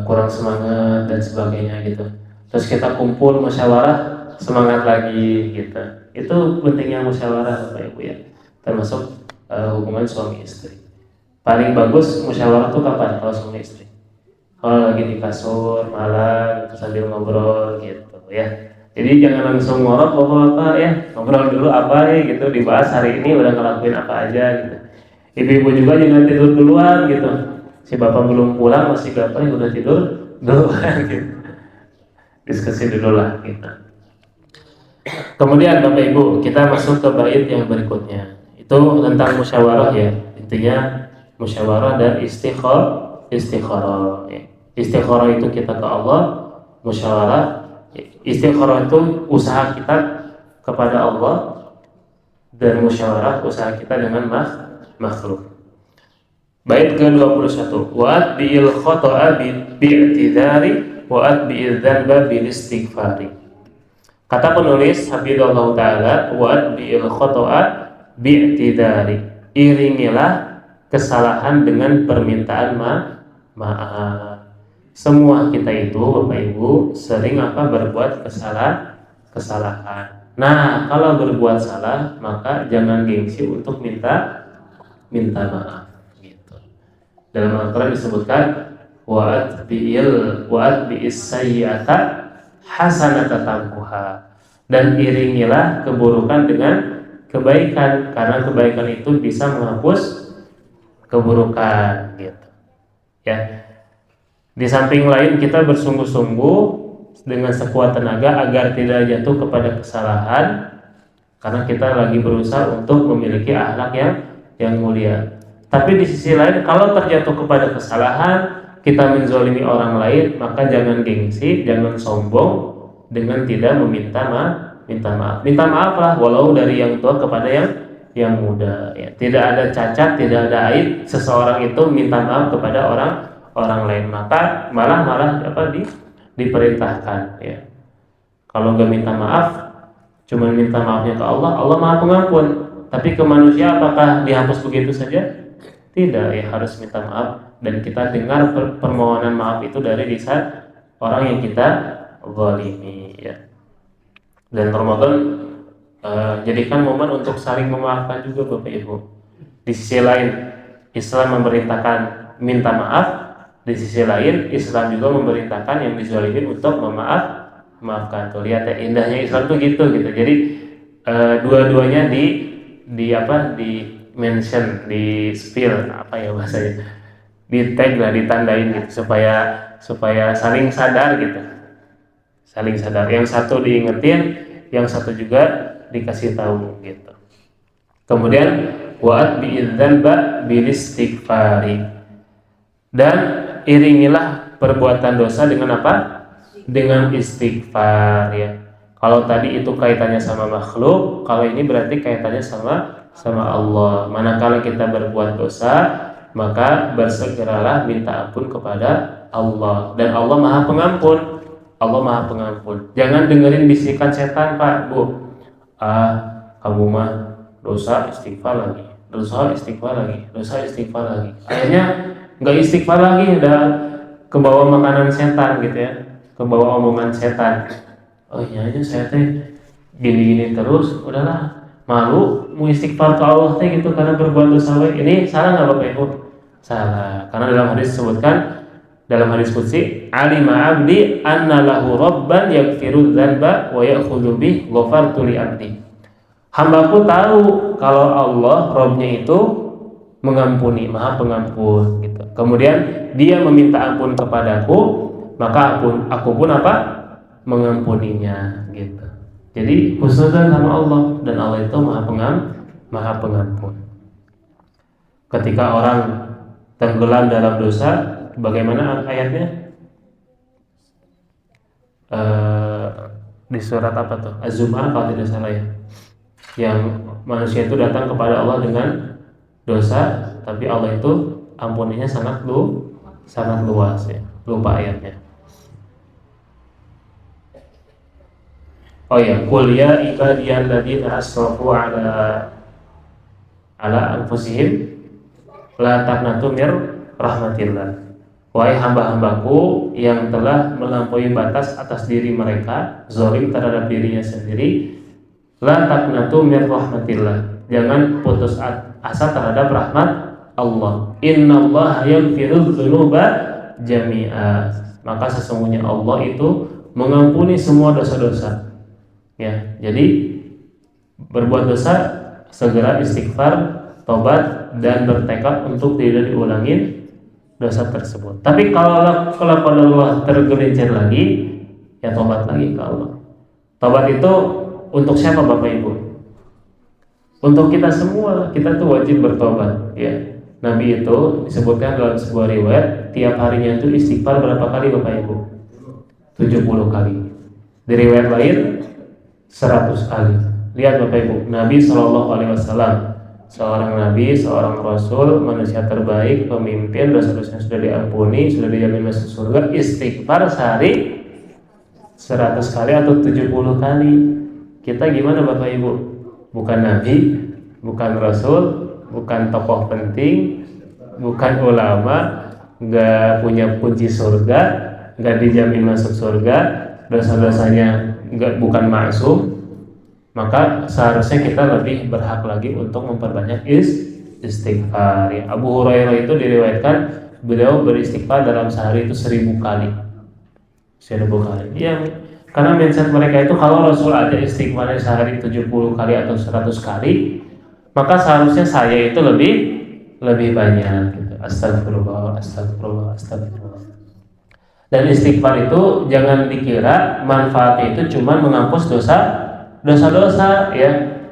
kurang semangat dan sebagainya gitu, terus kita kumpul musyawarah, semangat lagi gitu. Itu pentingnya musyawarah Bapak Ibu ya, termasuk hubungan suami istri. Paling bagus musyawarah tuh kapan? Kalau suami istri, kalau lagi di kasur malam itu sambil ngobrol gitu ya. Jadi jangan langsung ngorok bapak-bapak ya, ngobrol dulu apa ya gitu, dibahas hari ini udah ngelakuin apa aja gitu. Ibu-ibu juga jangan tidur duluan gitu, si bapak belum pulang masih gapai udah tidur duluan gitu. Diskusi dulu lah gitu. Kemudian Bapak Ibu, kita masuk ke bait yang berikutnya. Itu tentang musyawarah ya. Intinya musyawarah dan istikharah. Ya. Istikharah itu kita ke Allah, musyawarah. Istikharah itu usaha kita kepada Allah, dan musyawarah usaha kita dengan makhluk. Bait ke-21. Wa'at bi'il khoto'a bi'tidari wa'at bi'il dhanba bil istighfari. Kata penulis hafizallahu ta'ala, wa'at bi'il khoto'a bi'tidari. Iringilah kesalahan dengan permintaan maaf. Semua kita itu Bapak Ibu sering berbuat kesalahan. Nah, kalau berbuat salah maka jangan gengsi untuk minta maaf. Dalam Al-Quran disebutkan wa'at bi'is sayyata hasanata tamkuha, dan iringilah keburukan dengan kebaikan, karena kebaikan itu bisa menghapus keburukan gitu. Ya. Di samping lain kita bersungguh-sungguh dengan sekuat tenaga agar tidak jatuh kepada kesalahan, karena kita lagi berusaha untuk memiliki akhlak yang mulia. Tapi di sisi lain, kalau terjatuh kepada kesalahan, kita menzalimi orang lain, maka jangan gengsi, jangan sombong dengan tidak minta maaf. Minta maaf lah, walau dari yang tua kepada yang muda. Ya. Tidak ada cacat, tidak ada aib seseorang itu minta maaf kepada orang lain, maka malah diperintahkan. Ya. Kalau nggak minta maaf, cuma minta maafnya ke Allah, Allah Maha Pengampun. Tapi ke manusia apakah dihapus begitu saja? Tidak, ya harus minta maaf, dan kita dengar permohonan maaf itu dari lisan orang yang kita zalimi ya. Dan Ramadan jadikan momen untuk saling memaafkan juga Bapak Ibu. Di sisi lain Islam memerintahkan minta maaf, di sisi lain Islam juga memerintahkan yang dizalimin untuk memaafkan. Tuh lihat ya, indahnya Islam tuh gitu. Jadi dua-duanya di mention, di spill bahasanya, di tag lah, ditandain gitu, supaya saling sadar gitu, yang satu diingetin, yang satu juga dikasih tahu gitu. Kemudian wa'at bi'idzanba bil istighfari, dan iringilah perbuatan dosa dengan apa? Dengan istighfar ya. Kalau tadi itu kaitannya sama makhluk, kalau ini berarti kaitannya sama Allah. Manakala kita berbuat dosa, maka bersegeralah minta ampun kepada Allah, dan Allah Maha Pengampun. Jangan dengerin bisikan setan, Pak, Bu. Kamu mah dosa istighfar lagi. Akhirnya nggak istighfar lagi, udah kebawa makanan setan gitu ya, kebawa omongan setan. Oh iya aja saya teh gini-gini terus, udahlah malu mau istighfar ke Allah teh gitu karena berbuat dosa we. Ini salah nggak Bapak Ibu? Salah. Karena dalam hadis disebutkan, dalam hadis qudsi, alima abdi anna lahu rabban yaghfiru dzanba wa ya'khudhu bih ghafartu li abdi. Hambaku tahu kalau Allah Rabbnya itu mengampuni, Maha Pengampun gitu. Kemudian dia meminta ampun kepadaku, maka aku pun apa? Mengampuninya gitu. Jadi husnudzan sama Allah, dan Allah itu Maha Pengampun. Ketika orang tenggelam dalam dosa, bagaimana ayatnya? Di surat apa tuh? Az-Zumar kalau tidak salah ya. Yang manusia itu datang kepada Allah dengan dosa, tapi Allah itu ampuninya sangat luas ya. Lupa ayatnya. Oh ya, qul ya ibadiyalladzina asrafu ala anfusihim la taqnatu mir rahmatillah. Wahai hamba-hambaku yang telah melampaui batas atas diri mereka, zalim terhadap dirinya sendiri, la taqnatu mir rahmatillah. Jangan putus asa terhadap rahmat Allah. Innallaha yaghfiru dzunuba jami'a. Maka sesungguhnya Allah itu mengampuni semua dosa-dosa. Ya, jadi berbuat dosa segera istighfar, tobat, dan bertekad untuk tidak diulangin dosa tersebut. Tapi kalau Allah tergelincir lagi, ya tobat lagi ke Allah. Tobat itu untuk siapa Bapak Ibu? Untuk kita semua. Kita tuh wajib bertobat ya. Nabi itu disebutkan dalam sebuah riwayat, tiap harinya itu istighfar berapa kali Bapak Ibu? 70 kali. Di riwayat lain 100 kali. Lihat Bapak Ibu, Nabi SAW, seorang Nabi, seorang Rasul, manusia terbaik, pemimpin, dosa-dosanya sudah diampuni, sudah dijamin masuk surga, istighfar sehari 100 kali atau 70 kali. Kita gimana Bapak Ibu? Bukan Nabi, bukan Rasul, bukan tokoh penting, bukan ulama, gak punya kunci surga, gak dijamin masuk surga, dosa-dosanya bukan maksum. Maka seharusnya kita lebih berhak lagi untuk memperbanyak istighfar ya. Abu Hurairah itu diriwayatkan beliau beristighfar dalam sehari itu 1000 kali. 1000 kali. Yang karena mindset mereka itu kalau Rasul ada istighfarnya sehari 70 kali atau 100 kali, maka seharusnya saya itu lebih banyak gitu. Astagfirullah, astagfirullah, astagfirullah. Dan istighfar itu jangan dikira manfaatnya itu cuma menghapus dosa-dosa ya.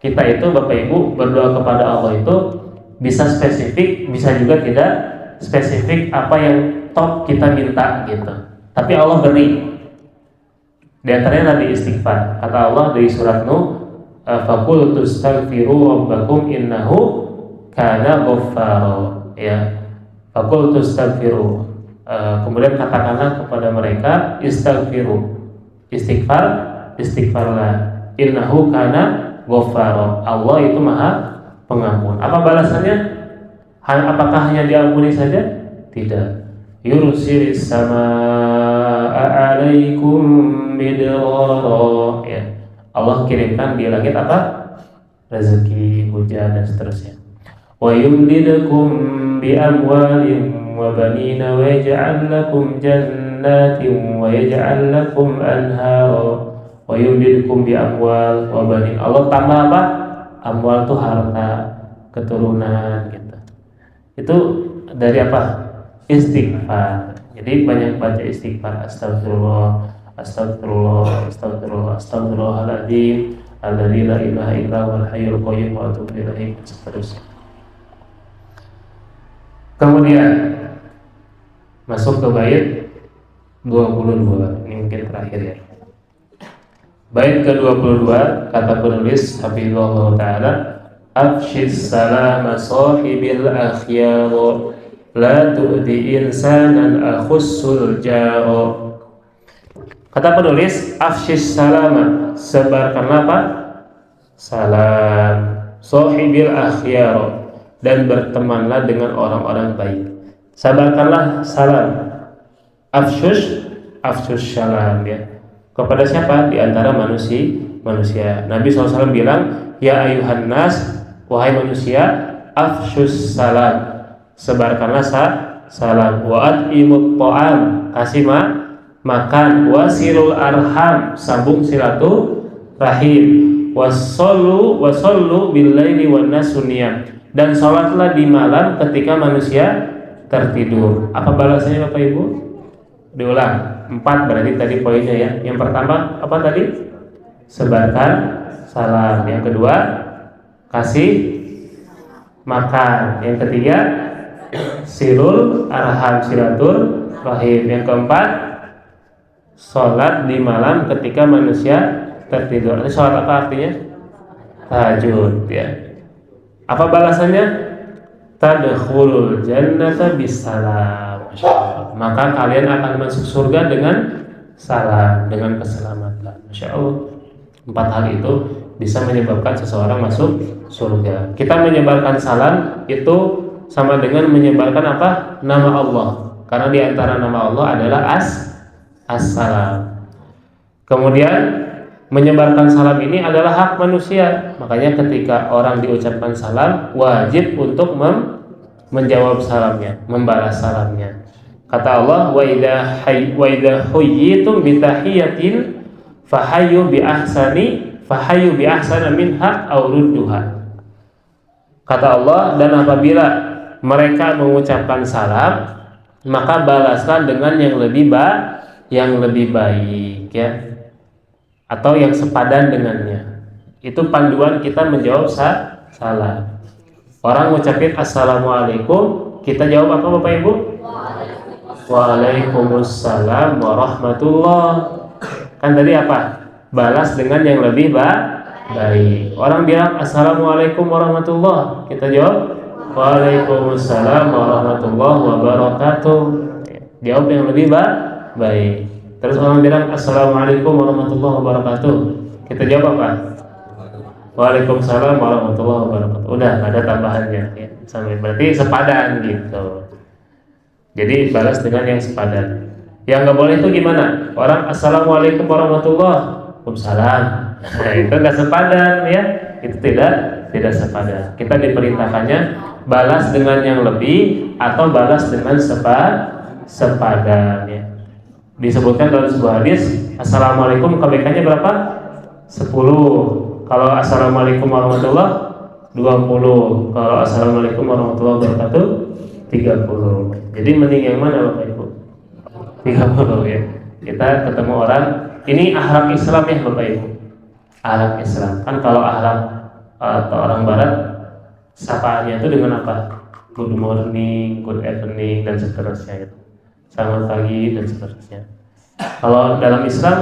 Kita itu Bapak Ibu berdoa kepada Allah itu bisa spesifik, bisa juga tidak spesifik apa yang top kita minta gitu. Tapi Allah beri. Di antaranya tadi istighfar. Kata Allah dari surat Nuh, faqul tastaghfiru rabbakum innahu kana ghaffara ya. Faqul tastaghfiru. Kemudian katakanlah kepada mereka istighfarlah, innahu kana ghaffara. Allah itu Maha Pengampun. Apa balasannya? Apakah hanya diampuni saja? Tidak. Yursilis samaa'a 'alaikum midrara ya. Allah kirimkan di langit apa? Rezeki, hujan, dan seterusnya. Wa yumdidukum bi amwalin wa banina wa yaj'al lakum jannatin wa yaj'al lakum anhara wa yumdidukum bi amwal wa banin. Allah tambah apa? Amwal itu harta, keturunan gitu. Itu dari apa? Istighfar. Jadi banyak baca istighfar. Astagfirullah, astagfirullah, astagfirullah, astagfirullahaladzim, alladzi la ilaha illa huwal hayyul qayyum wa atubu ilaihi, seterusnya. Kemudian masuk ke bait 22. Ini mungkin terakhir ya. Bait ke-22 kata penulis hafizallahu taala, afshis salama sahibil akhyar la tu'di insanan akhussul jaro. Kata penulis, afshis salama, sebarkanlah apa? Salam, sahibil akhyar, dan bertemanlah dengan orang-orang baik. Sabarkanlah salam. Afshus salam ya. Kepada siapa? Di antara manusia. Nabi SAW bilang, ya ayuhan nas, wahai manusia, afshus salam, sebarkanlah salam, wa at'imut ta'am, kasih makan, wasilul arham, sambung silaturahim, wasallu billaili wan nasu niyam, dan sholatlah di malam ketika manusia tertidur. Apa balasannya Bapak Ibu? Diulang. 4 berarti tadi poinnya ya. Yang pertama apa tadi? Sebarkan salam. Yang kedua, kasih makan. Yang ketiga, silul arham, silatur rahim. Yang keempat, sholat di malam ketika manusia tertidur. Ini sholat apa artinya? Tahajud ya. Apa balasannya? Tadkhulul jannata bisalam. Maka kalian akan masuk surga dengan salam, dengan keselamatan. Masya Allah. 4 hal itu bisa menyebabkan seseorang masuk surga. Kita menyebarkan salam itu sama dengan menyebarkan apa? Nama Allah. Karena di antara nama Allah adalah as-salam. Kemudian menyebarkan salam ini adalah hak manusia. Makanya ketika orang diucapkan salam, wajib untuk menjawab salamnya, membalas salamnya. Kata Allah, wa idza huyyitum bi tahiyatin fahayyu bi ahsana minha aw rudduha. Kata Allah, dan apabila mereka mengucapkan salam, maka balaslah dengan yang lebih baik ya, atau yang sepadan dengannya. Itu panduan kita menjawab salam. Orang ngucapin assalamualaikum, kita jawab apa Bapak Ibu? Waalaikumsalam warahmatullah. Kan tadi apa? Balas dengan yang lebih baik. Orang bilang assalamualaikum warahmatullah, kita jawab waalaikumsalam warahmatullahi wabarakatuh. Jawab yang lebih baik. Terus orang bilang assalamualaikum warahmatullahi wabarakatuh, kita jawab apa? Waalaikumsalam warahmatullahi wabarakatuh. Udah ada tambahannya ya. Sampai berarti sepadan gitu. Jadi balas dengan yang sepadan. Yang nggak boleh itu gimana? Orang assalamualaikum warahmatullahi wabarakatuh. Nah, itu nggak sepadan ya. Itu tidak sepadan. Kita diperintahkannya balas dengan yang lebih atau balas dengan sepadan ya. Disebutkan dalam sebuah hadis, assalamualaikum kebaikannya berapa? 10. Kalau assalamualaikum warahmatullahi 20. Kalau assalamualaikum warahmatullahi wabarakatuh 30. Jadi mending yang mana Bapak Ibu? 30 ya. Kita ketemu orang, ini akhlak Islam ya Bapak Ibu. Akhlak Islam. Kan kalau akhlak atau orang barat sapaannya itu dengan apa? Good morning, good evening dan seterusnya gitu. Selamat pagi dan seterusnya. Kalau dalam Islam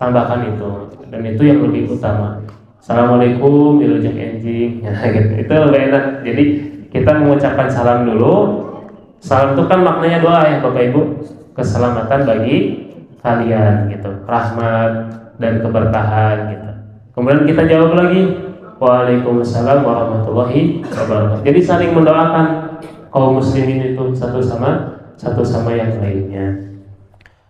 tambahkan itu, dan itu yang lebih utama. Assalamualaikum, wilujeng enjing, ya, gitu. Itu lebih enak. Jadi kita mengucapkan salam dulu. Salam itu kan maknanya doa ya Bapak Ibu, keselamatan bagi kalian gitu, rahmat dan keberkahan gitu. Kemudian kita jawab lagi, waalaikumsalam warahmatullahi wabarakatuh. Jadi saling mendoakan kaum muslimin itu satu sama yang lainnya.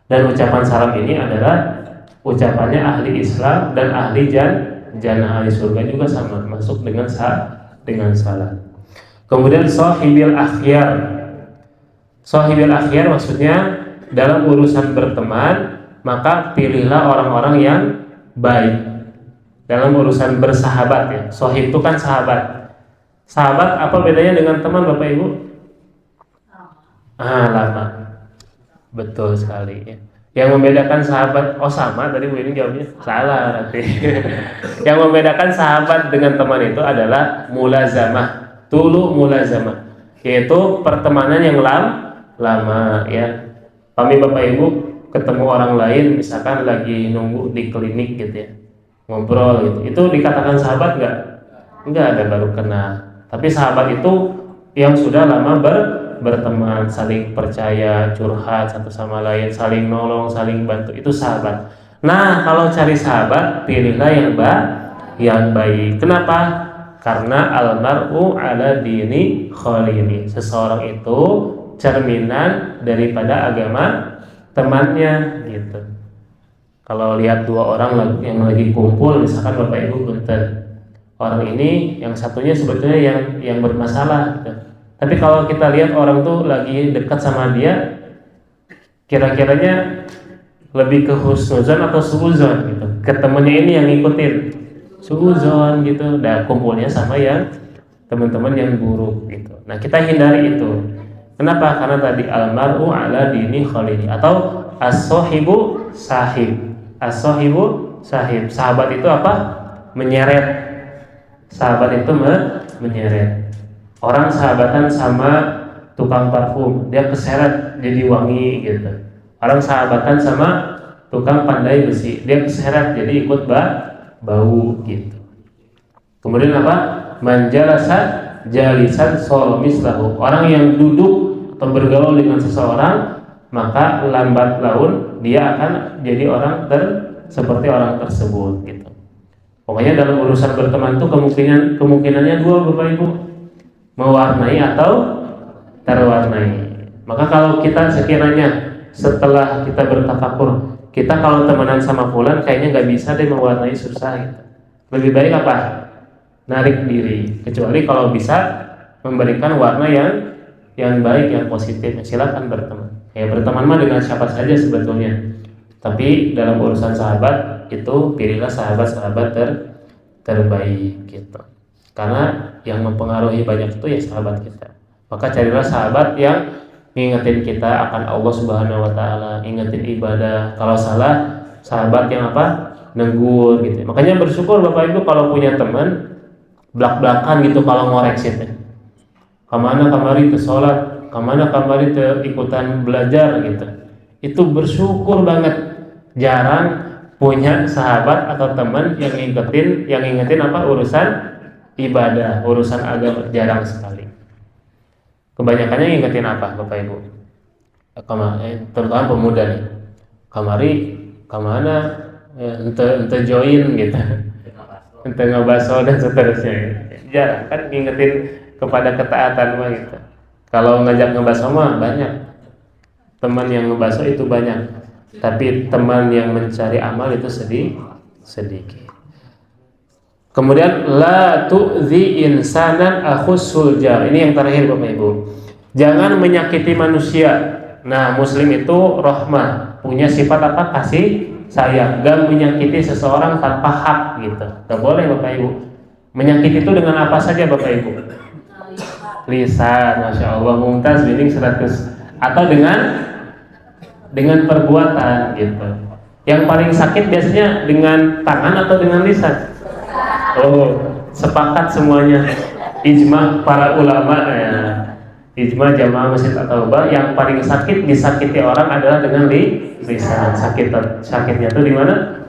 Dan ucapan salam ini adalah ucapannya ahli Islam dan ahli jannah, ahli surga juga sama, masuk dengan salam. Kemudian sahibil akhyar. Sahibil akhyar maksudnya dalam urusan berteman, maka pilihlah orang-orang yang baik. Dalam urusan bersahabat ya. Sahib itu kan sahabat. Sahabat apa bedanya dengan teman Bapak Ibu? Lama. Betul sekali ya. Yang membedakan sahabat, sama tadi Bu ini jawabnya salah nanti. Yang membedakan sahabat dengan teman itu adalah mulazamah, mulazamah, yaitu pertemanan yang lama ya. Kami Bapak Ibu ketemu orang lain misalkan lagi nunggu di klinik gitu ya, ngobrol gitu, itu dikatakan sahabat nggak? Nggak, ada baru kenal. Tapi sahabat itu yang sudah lama berteman, saling percaya, curhat satu sama lain, saling nolong, saling bantu, itu sahabat. Nah, kalau cari sahabat, pilihlah yang baik. Kenapa? Karena almar'u ala dini khalili. Seseorang itu cerminan daripada agama temannya gitu. Kalau lihat dua orang yang lagi kumpul, misalkan Bapak Ibu punten, orang ini yang satunya sebetulnya yang bermasalah gitu. Tapi kalau kita lihat orang tuh lagi dekat sama dia, kira-kiranya lebih ke husnuzon atau suuzon gitu. Ke temennya ini yang ngikutin suuzon gitu, dan kumpulnya sama yang teman-teman yang buruk gitu. Nah, kita hindari itu. Kenapa? Karena tadi almaru ala dini khalili, atau as-sahibu sahib. As-sahibu sahib. Sahabat itu apa? Menyeret. Sahabat itu menyeret. Orang sahabatan sama tukang parfum, dia keseret jadi wangi gitu. Orang sahabatan sama tukang pandai besi, dia keseret jadi ikut bau gitu. Kemudian apa? Manjalasa jalisan solomislahu. Orang yang duduk atau bergaul dengan seseorang, maka lambat laun dia akan jadi orang seperti orang tersebut gitu. Pokoknya dalam urusan berteman itu kemungkinannya dua, Bapak Ibu, mewarnai atau terwarnai. Maka kalau kita sekiranya setelah kita bertafakur, kita kalau temenan sama fulan kayaknya nggak bisa deh mewarnai, susah gitu. Lebih baik apa? Narik diri. Kecuali kalau bisa memberikan warna yang baik, yang positif, silakan berteman. Ya, berteman mah dengan siapa saja sebetulnya. Tapi dalam urusan sahabat itu pilihlah sahabat-sahabat terbaik gitu. Karena yang mempengaruhi banyak itu ya sahabat kita. Maka carilah sahabat yang ngingetin kita akan Allah Subhanahu wa taala, ngingetin ibadah. Kalau salah, sahabat yang apa? Negur gitu. Makanya bersyukur Bapak Ibu kalau punya teman belak-belakan gitu kalau ngoreksi teh. Kemana kamari teh sholat, kemana kamari teh ikutan belajar gitu. Itu bersyukur banget. Jarang punya sahabat atau teman yang ngingetin apa? Urusan ibadah, urusan agama, jarang sekali. Kebanyakannya ngingetin apa, Bapak Ibu? Terutama pemuda nih. Kamari kemana? Ente join gitu. Ente ngebaso dan seterusnya. Jarang kan ngingetin kepada ketaatan mah gitu. Kalau ngajak ngebaso mah banyak. Teman yang ngebaso itu banyak. Tapi teman yang mencari amal itu sedikit. Kemudian la tu'zi insanan akhusul jar. Ini yang terakhir Bapak Ibu. Jangan menyakiti manusia. Nah, muslim itu rahmah, punya sifat apa? Kasih sayang. Gak menyakiti seseorang tanpa hak gitu. Gak boleh Bapak Ibu. Menyakiti itu dengan apa saja Bapak Ibu? Lisan, Masya Allah, mumtaz bining 100. Atau dengan perbuatan gitu. Yang paling sakit biasanya dengan tangan atau dengan lisan? Oh, sepakat semuanya. Ijma para ulama ya. Ijma jamaah Masjid At-Taubah, yang paling sakit disakiti orang adalah dengan lisan. Sakitnya tuh di mana?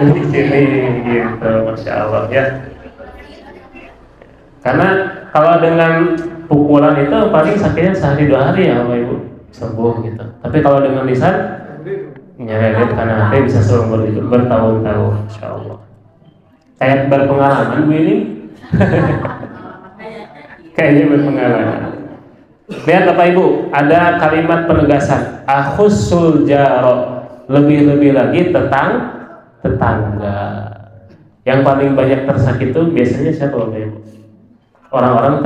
Di sini gitu, Masya Allah ya. Karena kalau dengan pukulan itu paling sakitnya sehari 2 hari ya Bapak Ibu, sembuh gitu. Tapi kalau dengan lisan nyeret karena hati bisa seumur hidup bertahun-tahun, Masya Allah. Kayak berpengalaman Bu ini. Kayaknya berpengalaman. Lihat Bapak Ibu, ada kalimat penegasan akhusul jaro, lebih-lebih lagi tetangga. Yang paling banyak tersakit itu biasanya siapa Bapak Ibu? Orang-orang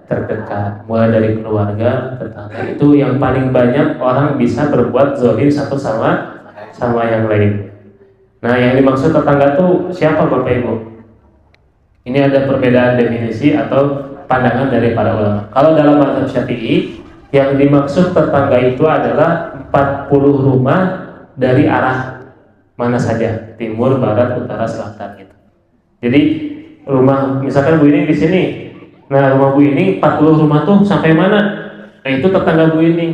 terdekat, mulai dari keluarga, tetangga. Itu yang paling banyak orang bisa berbuat zalim satu sama yang lain. Nah, yang dimaksud tetangga tuh siapa Bapak Ibu? Ini ada perbedaan definisi atau pandangan dari para ulama. Kalau dalam mazhab Syafi'i, yang dimaksud tetangga itu adalah 40 rumah dari arah mana saja, timur, barat, utara, selatan gitu. Jadi rumah, misalkan Bu ini di sini. Nah, rumah Bu ini 40 rumah tuh sampai mana? Nah, itu tetangga Bu ini.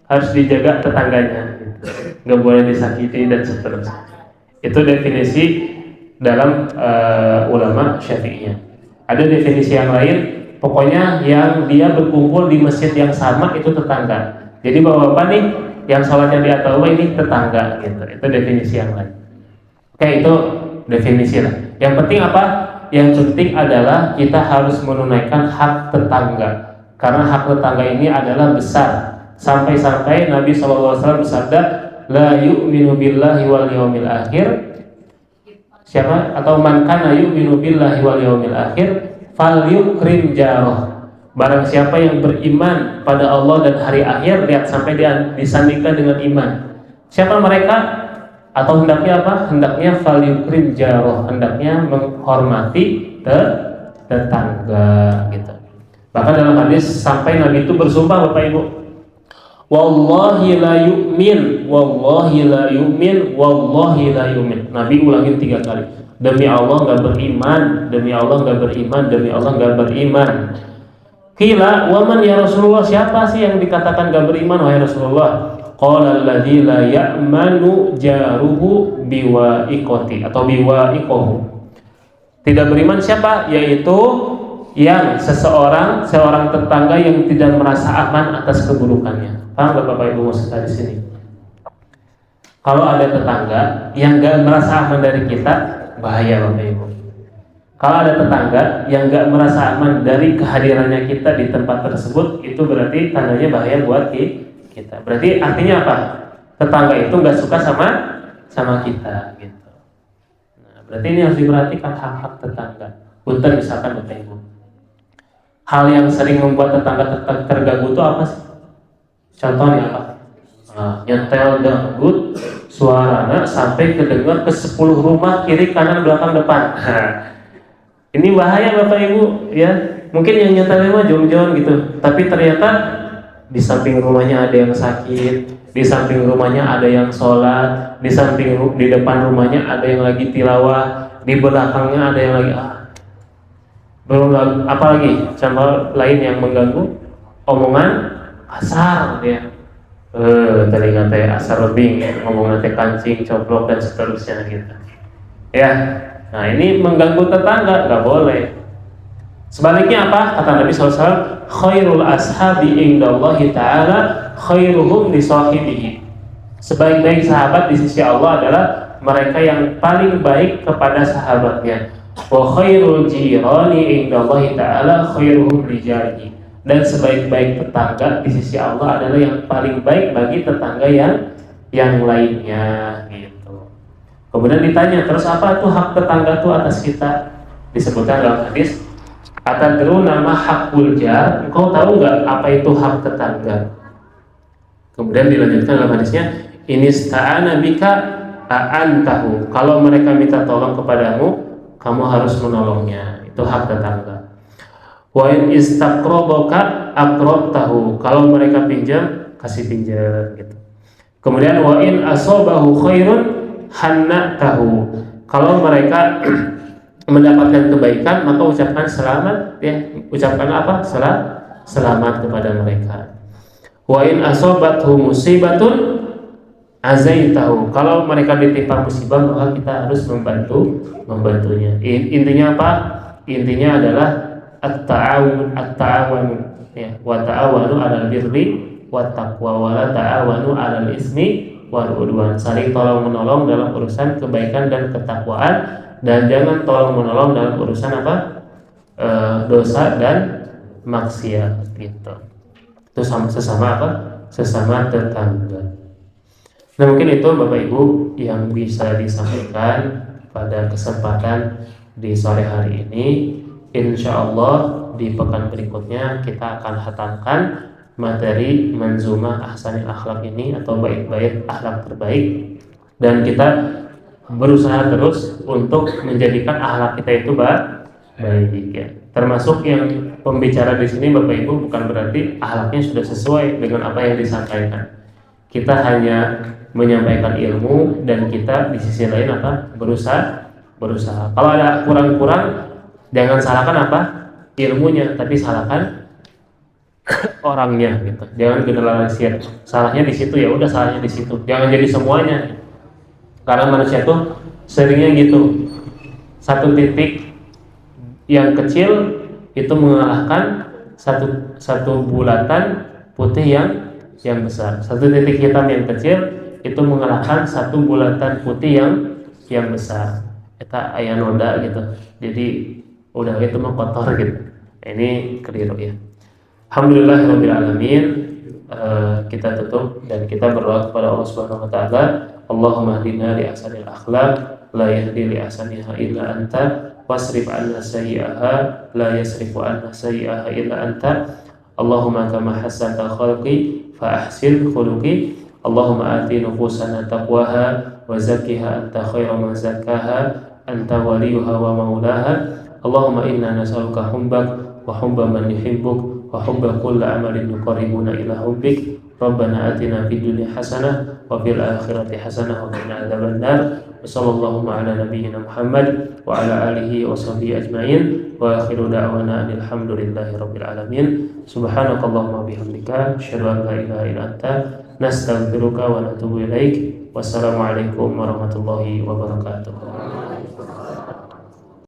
Harus dijaga tetangganya. Nggak boleh disakiti dan seterusnya. Itu definisi dalam ulama Syafi'iyah. Ada definisi yang lain, pokoknya yang dia berkumpul di masjid yang sama itu tetangga. Jadi bapak-bapak nih yang sholatnya di At-Taubah ini tetangga gitu. Itu definisi yang lain. Oke, itu definisi lah. Yang penting apa? Yang penting adalah kita harus menunaikan hak tetangga. Karena hak tetangga ini adalah besar. Sampai-sampai Nabi SAW bersabda, la yu'minu billahi wal yawmil akhir, siapa atau man kana yu'minu billahi wal yawmil akhir falyukrim jarah. Barang siapa yang beriman pada Allah dan hari akhir, lihat sampai disandingkan dengan iman. Siapa mereka? Atau hendaknya apa? Hendaknya falyukrim jarah, hendaknya menghormati tetangga gitu. Bahkan dalam hadis sampai Nabi itu bersumpah, Bapak Ibu, wallahi la yu'min, wallahi la yu'min, wallahi la yu'min. Nabi ulangin 3 kali. Demi Allah enggak beriman, demi Allah enggak beriman, demi Allah enggak beriman. Qila wa man ya Rasulullah, siapa sih yang dikatakan enggak beriman wahai Rasulullah? Qala alladzi la ya'manu jaruhu biwa'iqati atau biwa'iqahu. Tidak beriman siapa? Yaitu yang seorang tetangga yang tidak merasa aman atas keburukannya. Paham gak Bapak Ibu maksud di sini? Kalau ada tetangga yang gak merasa aman dari kita, bahaya Bapak Ibu. Kalau ada tetangga yang gak merasa aman dari kehadirannya kita di tempat tersebut, itu berarti tandanya bahaya buat kita. Berarti artinya apa? Tetangga itu gak suka sama kita gitu. Nah, berarti ini harus diperhatikan hak-hak tetangga. Punten misalkan Bapak Ibu, hal yang sering membuat tetangga terganggu itu apa sih? Contohnya apa? Nyetel dangdut suaranya sampai kedengar ke 10 rumah kiri kanan belakang depan. Ini bahaya Bapak Ibu ya. Mungkin yang nyetelnya mah jom-jom gitu, tapi ternyata di samping rumahnya ada yang sakit, di samping rumahnya ada yang sholat, di depan rumahnya ada yang lagi tilawah, di belakangnya ada yang lagi belum apalagi contoh lain yang mengganggu, omongan asar ya, telinga teh asar lebing, omongan teh kancing, coplok dan seterusnya gitu ya. Nah ini mengganggu tetangga, nggak boleh. Sebaliknya apa? Kata Nabi SAW, khairul ashabi indallahi ta'ala khairuhum li sahibihi. Sebaik-baik sahabat di sisi Allah adalah mereka yang paling baik kepada sahabatnya. Wa khairul jirani indallahi ta'ala khairuhum li jarihi. Dan sebaik-baik tetangga di sisi Allah adalah yang paling baik bagi tetangga yang lainnya gitu. Kemudian ditanya, terus apa tuh hak tetangga tuh atas kita? Disebutkan dalam hadis, atadruna ma haqqul jar? Engkau tahu enggak apa itu hak tetangga? Kemudian dilanjutkan dalam hadisnya, inista'ana bika a'antahu. Kalau mereka minta tolong kepadamu, kamu harus menolongnya. Itu hak tetangga. Wa in istaqrabaka aqrabtahu. Kalau mereka pinjam, kasih pinjam gitu. Kemudian wa in asabahu khairun hannatahu. Kalau mereka mendapatkan kebaikan, maka ucapkan selamat ya. Ucapkan apa? Selamat kepada mereka. Wa in asabathu musibatun azaitahu. Kalau mereka ditimpa musibah, maka kita harus membantunya. Intinya apa? Intinya adalah at-ta'awun ya, wa ta'awanu 'alal birri wat taqwa wa la ta'awanu 'alal ismi wal 'udwan. Saling tolong menolong dalam urusan kebaikan dan ketakwaan, dan jangan tolong menolong dalam urusan apa? Dosa dan maksiat gitu. Itu sesama apa? Sesama tetangga. Nah mungkin itu Bapak Ibu yang bisa disampaikan pada kesempatan di sore hari ini. Insya Allah di pekan berikutnya kita akan hatamkan materi Manzumah Ahsanil Akhlak ini atau bait-bait akhlak terbaik, dan kita berusaha terus untuk menjadikan akhlak kita itu baik ya. Termasuk yang pembicara di sini Bapak Ibu bukan berarti akhlaknya sudah sesuai dengan apa yang disampaikan. Kita hanya menyampaikan ilmu, dan kita di sisi lain apa? Berusaha. Kalau ada kurang-kurang, jangan salahkan apa? Ilmunya, tapi salahkan orangnya gitu. Jangan generalisir. Salahnya di situ, ya udah salahnya di situ. Jangan jadi semuanya. Karena manusia tuh seringnya gitu. Satu titik yang kecil itu mengalahkan satu bulatan putih yang besar. Satu titik hitam yang kecil itu mengalahkan satu bulatan putih yang besar. Eta aya noda gitu. Jadi udah itu mah kotor gitu. Ini keliru ya. Alhamdulillahirabbil alamin. kita tutup dan kita berdoa kepada Allah Subhanahu wa taala, Allahumma hdina li ahsanil akhlaq la yahdi li ahsaniha illa anta wasrif 'anna sayyi'aha la yasrifu 'anna sayyi'aha illa anta. Allahumma kama hasanta khalqi fa ahsin khuluqi. Allahumma ati nufusana taqwaha wa zakkiha anta khairu man zakkaha anta waliyuha wa maulaha. Allahumma inna nas'aluka hubbak wa hubba man yuhibbuk wa hubba kulli amalin yuqarribuna ila hubbik. Rabbana atina fid dunya hasanah wa fil akhirati hasanah wa qina adzabannar. Wassallallahu ala nabiyyina Muhammad wa ala alihi wa sahbihi ajmain. Wa akhiru da'wana alhamdulillahi rabbil alamin. Subhanakallahumma bihamdika asyhadu an la ilaha illa anta nastaghfiruka wa natubu ilaik. Wassalamualaikum warahmatullahi wabarakatuh.